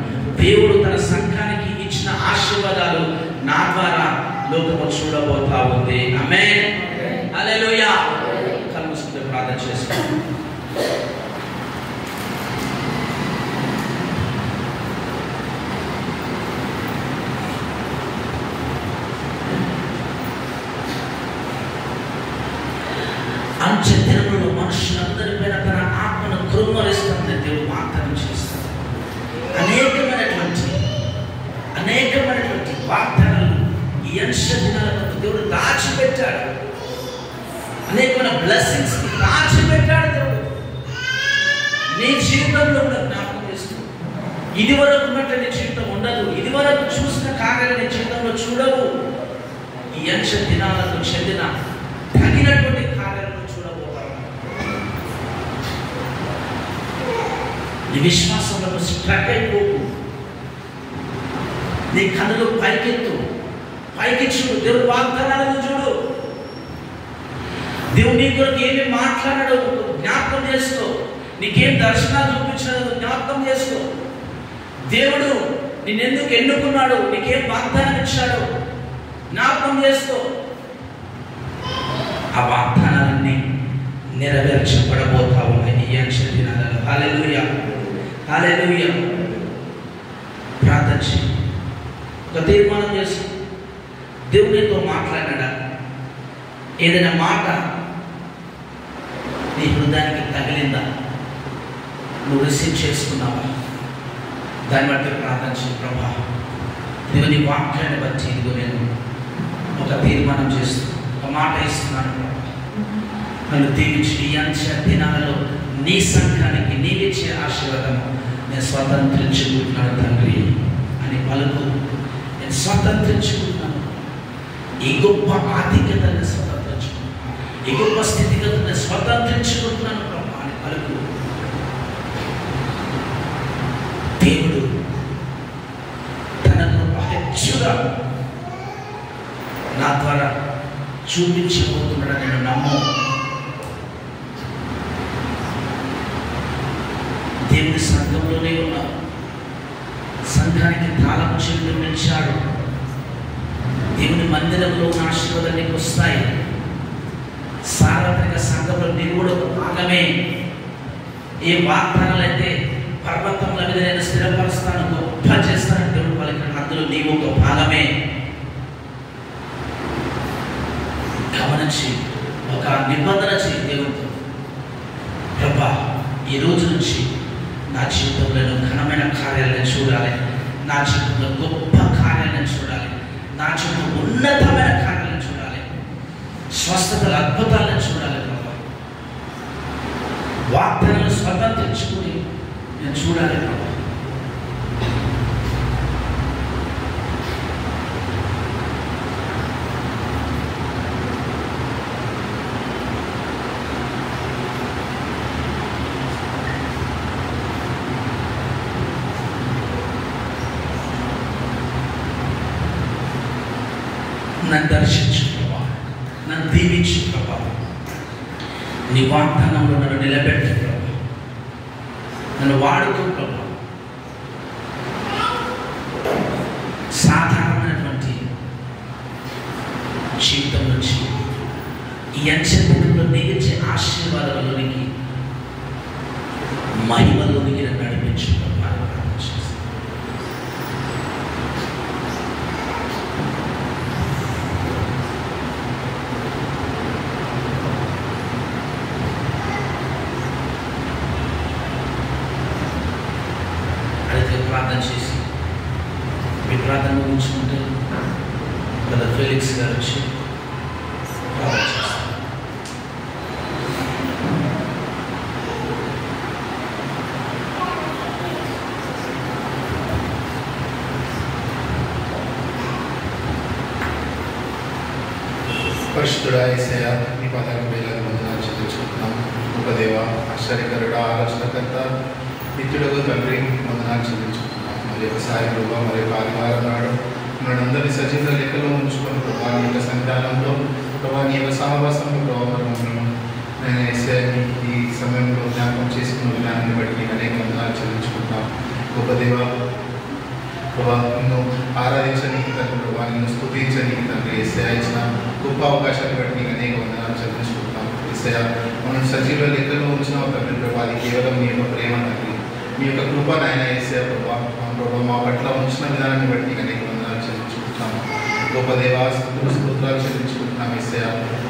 [SPEAKER 1] దేవుడు తన సంఘానికి ఇచ్చిన ఆశీర్వాదాలు నా ద్వారా లోకము చూడబోతా ఉంది. ఆమేన్, హల్లెలూయా. కళ్ళు మూసుకొని ప్రార్థన చేసుకోండి. అంచె దినములో మనుషులందరి పైన తన ఆత్మను కృమ్మరిస్తుందని దేవుడు వాగ్దానం చేస్తాడు. అనేకమైనటువంటి వాగ్దానాలు ఈ అంశ దినాలకు దేవుడు దాచిపెట్టాడు. అనేకమైన బ్లెస్సింగ్స్ దాచిపెట్టాడు దేవుడు. నీ జీవితంలో కూడా జ్ఞాపకం చేస్తూ, ఇది వరకు ఉన్నట్టు నీ జీవితం ఉండదు, ఇది వరకు చూసిన కార్యాలు నీ జీవితంలో చూడవు. ఈ అంశ దినాలకు చెందిన తగినటువంటి కార్యాలను చూడబోతావు. నీ విశ్వాసంలో స్ట్రక్ అయిపోకు. నీ కన్నులు పైకెత్తు, పైకి చూడు, దేవుడు వాగ్దానాలను చూడు. దేవుడు నీ కొరకు ఏమి మాట్లాడాడో జ్ఞాపకం చేసుకో. నీకేం దర్శనాలు చూపించాడో జ్ఞాపకం చేసుకో. దేవుడు నిన్నెందుకు ఎన్నుకున్నాడు, నీకేం వాగ్దానం ఇచ్చాడో జ్ఞాపకం చేసుకో. ఆ వాగ్దానాలన్నీ నెరవేర్చబడబోతా ఉన్నాయి ఈ అంశ దినాలలో. హల్లెలూయా, హల్లెలూయా. ప్రార్థన చేయి, ఒక తీర్మానం చేసి, దేవునితో మాట్లాడాడా? ఏదైనా మాట నీ హృదయానికి తగిలిందా? నువ్వు రిసీవ్ చేసుకున్నావా? దాన్ని బట్టి ప్రార్థన చేయి. ప్రభా, ఇదిగో నీ వాక్యాన్ని బట్టి ఇదిగో నేను ఒక తీర్మానం చేస్తూ ఒక మాట ఇస్తున్నాను. నన్ను దీవించి ఈ అంచె దినాలలో నీ సంఘానికి నీవిచ్చే ఆశీర్వాదము నేను స్వతంత్రించుకుంటున్నాను తండ్రి అని పలుకు. నేను స్వతంత్రించుకుంటున్నాను. ఈ గొప్ప ఆధిక్యతను స్వతంత్రించుకుంటున్నాను, ఈ గొప్ప స్థితిగతులను స్వతంత్రించుకుంటున్నాను ప్రభా అని పలుకు. దేవుడు తన కృప హెచ్చుగా నా ద్వారా చూపించబోతున్నాడు. నేను నమ్ము. దేవుని సంఘంలోనే ఉన్నావు. సంఘానికి తాళం చెవిని నిలిచాడు. దేవుని మందిరంలో ఉన్న ఆశీర్వాదాలు నీకు వస్తాయి. సార్వత్రిక సంఘంలో నీవు కూడా ఒక భాగమే. ఏ వాగ్దానాలు అయితే పర్వతముల మీద నేను స్థిరపరుస్తాను, గొప్ప చేస్తాను దేవుడు పలికిన, అందులో నీవు ఒక భాగమే. గమనించి ఒక నిబంధన చేయి దేవుడితో. ప్రభా, ఈ రోజు నుంచి నా జీవితంలో ఘనమైన కార్యాలను చూడాలి, నా జీవితంలో గొప్ప కార్యాలను చూడాలి, నా జీవితంలో ఉన్నతమైన కార్యాలను చూడాలి, స్వస్థతల అద్భుతాలను చూడాలి. ప్రభా, వాగ్దానాలు స్వతంత్రించుకుని నేను చూడాలి. ప్రభా, నన్ను దర్శించు ప్రభా, నన్ను దీవించు ప్రభా, నీ వాగ్దానంలో నన్ను నిలబెట్టు ప్రభా, నన్ను వాడుకో ప్రభా. సాధారణమైనటువంటి జీవితం నుంచి ఈ అంచెలో నీకిచ్చే ఆశీర్వాదాలలోనికి, మహిమలోనికి నన్ను నడిపించు ప్రభా. ప్రార్థన చేసి మీ ప్రార్థన ముగించుకుంటే బ్రదర్ ఫెలిక్స్ గారు వచ్చి ప్రార్థన చేస్తారు.
[SPEAKER 2] పరిశుద్ధుడా యేసయ్యా, నీ పాదాలకు వేలాది వందనాలు చెల్లించుకుంటున్నాం. గొప్ప దేవ, ఆశ్చర్యకరుడా, ఆలోచనకర్త, నిత్యుడగు తండ్రి, వందనాలు చెల్లించుకుంటున్నాం. మరి ఒకసారి ప్రభావ, మరి ఆదివారం నాడు మనందరినీ సజీవ లెక్కలో ఉంచుకొని ప్రభావ, నీ యొక్క సంతానంలో ప్రభావ, నీ యొక్క సహవాసంలో ప్రభావ మమ్మల్ని నేను ఎస్ఐ ఈ సమయంలో జ్ఞాపకం చేసుకున్న విధానాన్ని బట్టి అనేక వందనాలు చెల్లించుకుంటాం. గొప్ప దేవ ప్రభా, నిన్ను ఆరాధించడానికి తండ్రి ప్రభా, నిన్ను స్తుతించడానికి తండ్రి ఎస్ఐ ఇచ్చిన గొప్ప అవకాశాన్ని బట్టి నీకు అనేక వందనాలు చెల్లించుకుంటాం. ఎస్ఐ మనం సజీవ లెక్కలో ఉంచిన తండ్రి ప్రభా, అది కేవలం మీ యొక్క ప్రేమ తండ్రి, మీ యొక్క కృప నాయన ఎస్ఐ ప్రభా. ప్రభా మా పట్ల ఉంచిన విధానాన్ని బట్టి నీకు అనేక వందనాలు చెల్లించుకుంటాము. గొప్ప దేవా, స్తోత్రాలు చెల్లించుకుంటున్నాం. ఎస్ఐ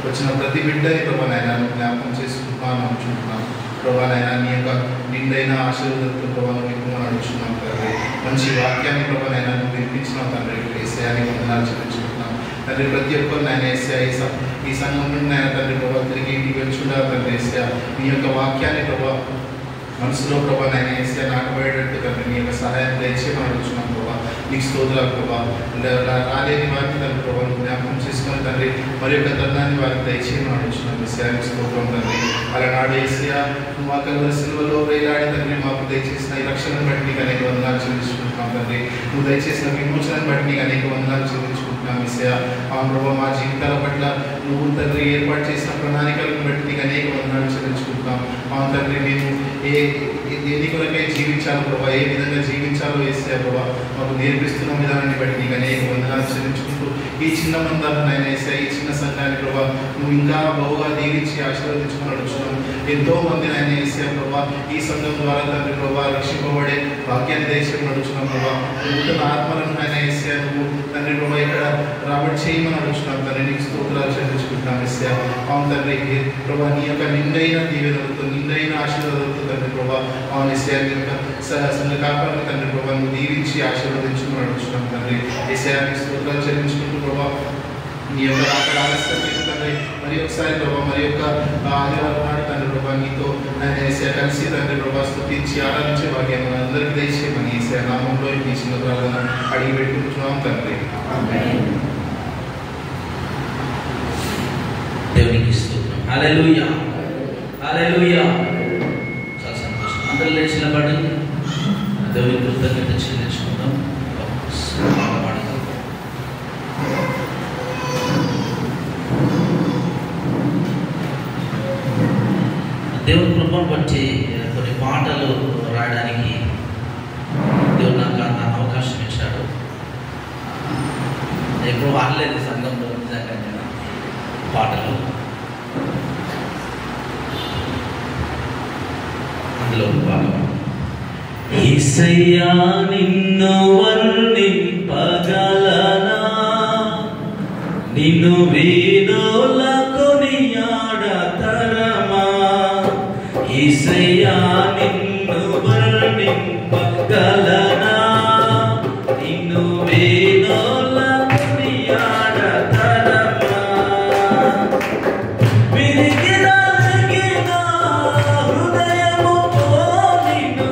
[SPEAKER 2] వచ్చిన ప్రతి బిడ్డని ప్రభా నాయన జ్ఞాపకం చేసుకుంటున్నాను అనుకుంటున్నాం. ప్రభా నాయన నీ యొక్క నిండైన ఆశీర్వాదాలతో ప్రభా మీకు మనం అడుగుతున్నాం తండ్రి. మంచి వాక్యాన్ని ప్రభా నాయన నువ్వు వినిపించినావు తండ్రి. ఎస్ఐని వందనాలు చెల్లించుకుంటున్నాం తండ్రి. ప్రతి ఒక్కరు నాయన ఎస్ఐ ఈ సంఘం నుండి నాయన తండ్రి ప్రభా తిరిగి ఇంటికి వచ్చుండాలి తండ్రి. ఎస్ఐ మీ యొక్క వాక్యాన్ని ప్రభా మనసులో ప్రభా నాయన ఎస్ఐ నాటబడేటట్టు తండ్రి నీ యొక్క సహాయం దయచేయమని అడుగుతున్నాం ప్రభా. నీకు స్తోత్రాలు ప్రభా. రాలేని వారిని తండ్రి ప్రభా జ్ఞాపకం చేసుకుని తండ్రి మరి యొక్క తరుణాన్ని వారికి దయచేయమని అడుగుతున్నాం. ఎస్ఐకి స్తోత్రం తండ్రి. అలానాడు ఎస్ఐ నువ్వు మా కలువరి సిలువలో వేలాడి తండ్రి మాకు దయచేసిన ఈ రక్షణను బట్టి నీకు అనేక వందనాలు చెల్లించుకుంటున్నాం తండ్రి. నువ్వు దయచేసిన విమోచనను బట్టి నీకు అనేక వందనాలు చెల్లించుకుంటున్నాం. ఎస్ఐ ప్రభా మా జీవితాల పట్ల నువ్వు తండ్రి ఏర్పాటు చేసిన ప్రణాళికలను బట్టి నీకు అనేక వందనాలు చెల్లించుకుంటున్నాం. మా తండ్రి మేము దేని కొరకై జీవించాలో ప్రభా, ఏ విధంగా జీవించాలో వేసే ప్రభా మాకు నేర్పిస్తున్న విధానాన్ని బట్టి నీకు అనేక వందనాలు చెల్లించుకుంటూ ఈ చిన్న మందాన్ని ఆయన వేసే ఈ చిన్న సంఘాన్ని ప్రభా నువ్వు ఇంకా బహుగా దీవించి ఆశీర్వదించుకుని నడుచున్నాం. ఎంతో మంది ఆయన వేసే ప్రభా ఈ సంఘం ద్వారా తండ్రి ప్రభా రక్షింపబడే వాక్యాన్ని దయచేసి నడుచున్నాం ప్రభా. నూతన ఆత్మలను ఆయన వేసే నువ్వు తండ్రి ప్రభా ఇక్కడ రాబడి చేయమని అడుగుతున్నాం తండ్రి. నీకు స్తోత్రాలు చెల్లించుకుంటున్నాం. వేసే అవును తండ్రి ప్రభా నీ యొక్క నిండైన దీవెనలతో నిండైన ఆశీర్వాదాలతో తండ్రి ప్రభా అవును ఎస్ఐని యొక్క సంఘ కాపాలని తండ్రి ప్రభా నువ్వు దీవించి ఆశీర్వదించుకుని నడుచున్నాం తండ్రి. ఎస్ఐని స్తోత్రాలు చెల్లించుకుంటూ ప్రభా నీ యొక్క అక్కడ ఆలస్యం తండ్రి మరి ఒకసారి ప్రభా మరి యొక్క ఆదివారం నాడు తండ్రి ప్రభా నీతో ఆయన ఎస్ఐ కలిసి తండ్రి ప్రభా స్తుతించి ఆరాధించే భాగ్యం అందరికీ దయచేయమని ఎస్ఐ నామంలో ఈ చిన్న ప్రార్థన అడిగి పెట్టుకుంటున్నాం తండ్రి.
[SPEAKER 1] దేవునికి స్తోత్రం. హల్లెలూయా, హల్లెలూయా. చాలా సంతోషం. అందరూ లేచి నిలబడి దేవుని కృతజ్ఞత చెల్లించుకుందాం. దేవుని కృపను బట్టి కొన్ని పాటలు రాయడానికి దేవుడు నాకు అవకాశం ఇచ్చాడు. ఎప్పుడు వాడలేదు సంఘంలో నిజంగా నేను పాటలు. అందులో పాట యేసయ్యా నిన్ను వర్ణింపగలనా, నిన్ను వేదోల కొనియాడతరమా. యేసయ్యా నిన్ను వర్ణింపగలనా, నిన్ను వేదోల కొనియాడతరమా. విరిగిన హృదయముతో నిన్ను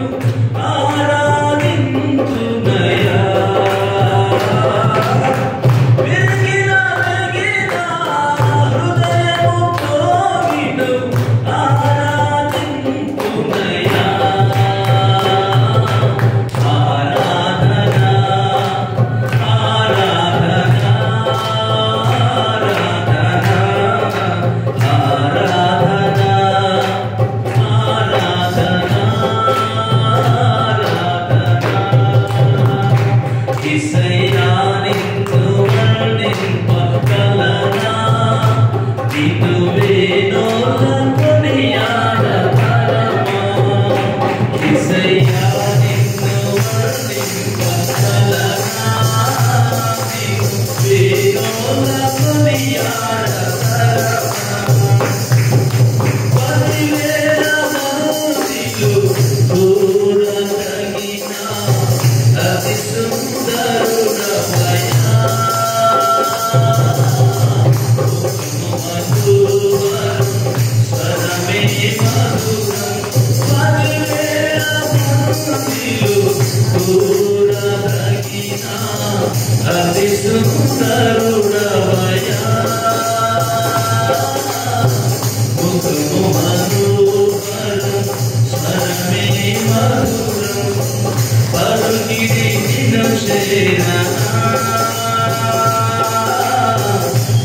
[SPEAKER 1] ఆరాధించునయా. విరిగిన హృదయముతో నిన్ను ఆరాధించునయా.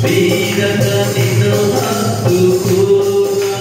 [SPEAKER 1] వీరత నిన్ను హత్తుకోగా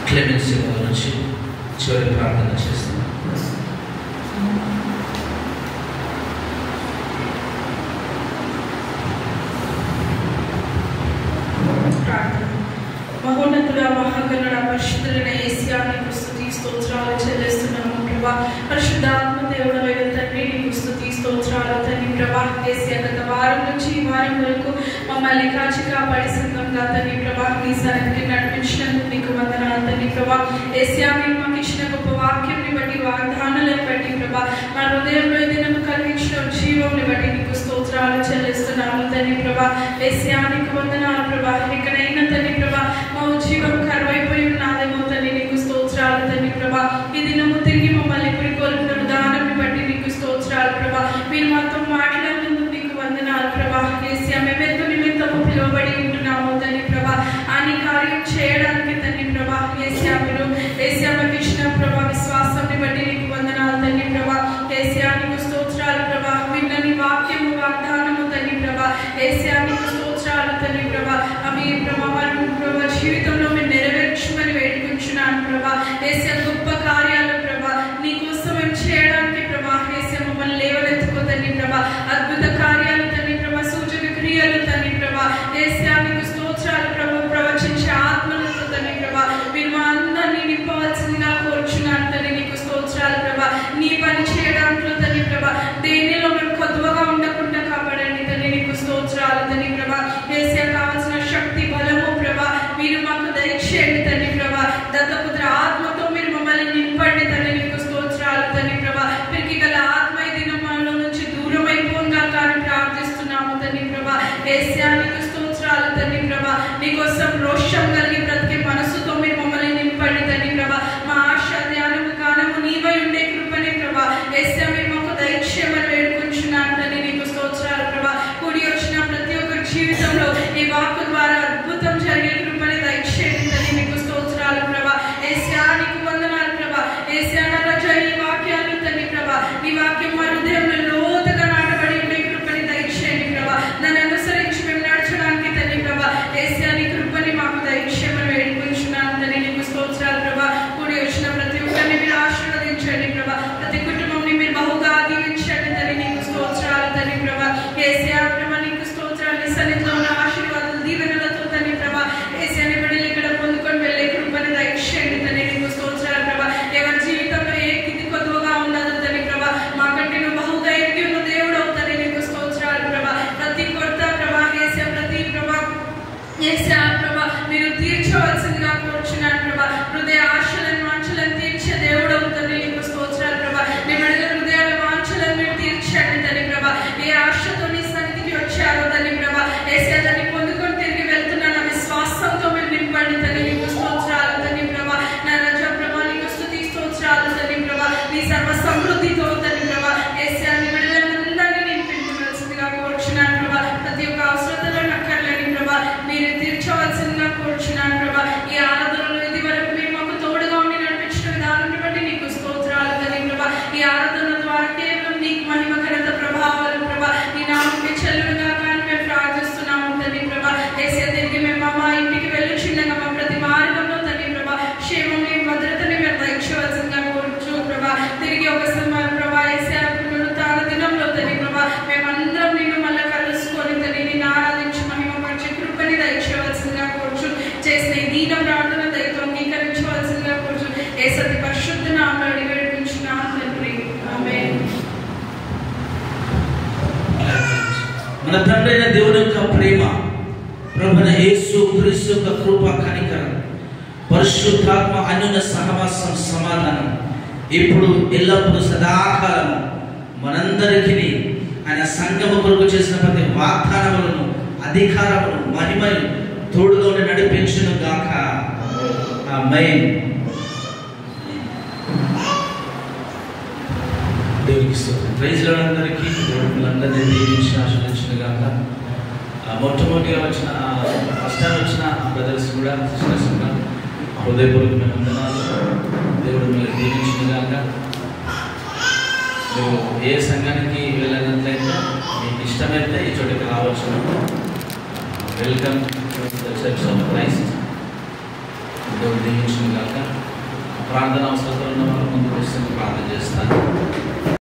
[SPEAKER 1] క్లెమెన్సీ నుంచి చివరి ప్రార్థన చేస్తాం.
[SPEAKER 3] మహోన్నతుడ మహాగణుడ పరిశుద్ధుడైన యేసయ్యా నీకు స్తుతి స్తోత్రాలు చెల్లిస్తున్నాము ప్రభా. పరిశుద్ధాత్మ దేవుడైన తండ్రి నీకు స్తుతి స్తోత్రాలు తండ్రి ప్రభా. యేసయ్యా గత వారం నుంచి ఈ వారం వరకు మమ్మల్ని కాచి కాపాడి సంఘంగా తండ్రి ప్రభా నీ సన్నిధికి నడిపించినందుకు నీకు వందనాలు తండ్రి ప్రభా. యేసయ్యా మీరు మాకు ఇచ్చిన గొప్ప వాక్యంని బట్టి వాగ్దానాలను బట్టి ప్రభా మా హృదయంలో ఏదైనా కలిగించిన జీవంని బట్టి నీకు స్తోత్రాలు చెల్లిస్తున్నాము తండ్రి ప్రభా. యేసయ్యా నీకు వందనాలు ప్రభా. ఎక్కడైనా తండ్రి ప్రభా మా జీవం కరువైపోయి ఉన్నదేమో తండ్రి నీకు స్తోత్రాలు తండ్రి ప్రభా. ఈ దినము తిరిగి మమ్మల్ని పురికొల్పిన దానాన్ని బట్టి నీకు స్తోత్రాలు ప్రభా. మీరు మాతో మాట్లాడినందుకు నీకు వందనాలు ప్రభా. యేసయ్యా మేమెంతో నిమిత్తము పిలువబడి ఉంటున్నాము తండ్రి ప్రభా. అని కార్యం చేయడానికి తండ్రి ప్రభా యేసయ్యా మీరు యేసయ్యా మాకు ఇచ్చిన ప్రభా విశ్వాసాన్ని బట్టి నీకు వందనాలు తండ్రి ప్రభా. యేసయ్యా నీకు స్తోత్రాలు ప్రభా. విన్నని వాక్యము వాగ్దానము తండ్రి ప్రభా. యేసయ్యా నీకు స్తోత్రాలు తండ్రి ప్రభా. అవి ప్రభా ప్రభా జీవితంలో మీరు నెరవేర్చమని వేడుకుంటున్నాను ప్రభా. యేసయ్యా గొప్ప కార్యాలు ప్రభా నీకోసం మేము చేయడానికి ప్రభా యేసయ్యా మమ్మల్ని లేవనెత్తుకో తండ్రి ప్రభా. అద్భుత కార్యాలు తండ్రి ప్రభా. సూచక క్రియలు తండ్రి ప్రభా. యేసయ్యా నీకు స్తోత్రాలు ప్రభా. ప్రవచించే ఆత్మలతో తండ్రి ప్రభా మీరు మా అందరినీ నింపవలసిందిగా కోరుచున్నాను తండ్రి నీకు స్తోత్రాలు ప్రభా. నీ పని చేయడానికి తండ్రి ప్రభా దేనిలో మేము కొద్దువగా ఉండకుండా కాపాడండి తండ్రి నీకు స్తోత్రాలు తండ్రి ప్రభా. యేసయ్యా కావాల్సిన శక్తి బలము ప్రభా మీరు మాకు దయచేయండి తండ్రి ప్రభా. దత్తపుత్ర ఆత్మతో మీరు మమ్మల్ని నింపండి తండ్రి నీకు స్తోత్రాలు తండ్రి ప్రభా. పెరిగి గల ఆత్మ ఈ దినమాలలో నుంచి దూరం అయిపోగా కానీ ప్రార్థిస్తున్నాము తండ్రి ప్రభా. యేసయ్యా నీకు స్తోత్రాలు తండ్రి ప్రభా. నీకోసం రోషం కలిగి బ్రతికే మనసుతో మీరు మమ్మల్ని నింపండి తండ్రి ప్రభా. మా ఆశ ధ్యానము గానము నీవై ఉండే కృపనే ప్రభా. యేసయ్యా మీరు మాకు దయచేయమని వేడుకుంటున్నాను తండ్రి నీకు స్తోత్రాలు ప్రభా. కూడి వచ్చిన ప్రతి ఒక్కరి జీవితంలో ఈ వాక్కు ద్వారా అద్భుతం జరిగే కృపని దయచేయండి తండ్రి నీకు స్తోత్రాలు ప్రభా. యేసయ్యా నీకు వందనాలు ప్రభా. యేసయ్యా నా రాజా ఈ వాక్యాలు తండ్రి ప్రభా నీ వాక్యం మా హృదయంలో లోతుగా నాటబడి ఉండే కృపని దయచేయండి ప్రభా. దాన్ని అనుసరించి మేము నడచడానికి తండ్రి ప్రభా యేసయ్యా నీ కృపని మాకు దయచేయమని వేడుకుంటున్నాను తండ్రి నీకు స్తోత్రాలు ప్రభా. కూడి వచ్చిన ప్రతి ఒక్కరిని మీరు ఆశీర్వదించండి ప్రభా. ప్రతి కుటుంబంని మీరు బహుగా దీవించండి తండ్రి నీకు స్తోత్రాలు తండ్రి ప్రభా. యేసయ్యా ప్రభా నీకు స్తోత్రాలు. నీ సన్నిధిలో ఉన్న ఆశీర్వాదాలు దీవెనలతో తండ్రి ప్రభా యేసయ్యా బిడ్డలు ఇక్కడ పొందుకొని వెళ్ళే కృపని దయచేయండి తండ్రి నీకు స్తోత్రాలు ప్రభా. ఎవరి జీవితంలో ఏ కింది కొద్దువగా ఉండదు తండ్రి ప్రభా. మాకంటే నువ్వు బహుగా ఎరిగి ఉన్న దేవుడు తండ్రి నీకు స్తోత్రాలు ప్రభా. ప్రతి
[SPEAKER 1] మన తండ్రి అయిన దేవుని యొక్క ప్రేమ, ప్రభువైన యేసు క్రీస్తు యొక్క కృప, కనికరం, పరిశుద్ధాత్మ అన్యోన్య సహవాసం, సమాధానం ఇప్పుడు ఎల్లప్పుడూ సదాకాలం మనందరికీ ఆయన సంఘము కొరకు చేసిన ప్రతి వాగ్దానములను, అధికారములను, మహిమను తోడుగా ఉండి నడిపించును గాక. ఆమేన్. దేవునికి స్తోత్రం. ప్రైజ్ లార్డ్ అందరికీ. దేవుడు పిల్లలందరినీ దీవించి ఆశీర్వదించును గాక. మొట్టమొదటిగా వచ్చిన ఫస్ట్ టైం వచ్చిన బ్రదర్స్ కూడా, సిస్టర్స్ కూడా హృదయపూర్వకమైన వందనాలు. దేవుడు మిమ్మల్ని దీవించును గాక. మీరు ఏ సంఘానికి వెళ్ళినట్లయితే మీకు ఇష్టమైతే ఈ చోటికి రావచ్చు. Welcome to the church of Christ. దేవుడు దీవించును గాక. ప్రార్థన అవసరం ఉన్న వాళ్ళు ముందుకు వస్తే ప్రార్థన చేస్తాను.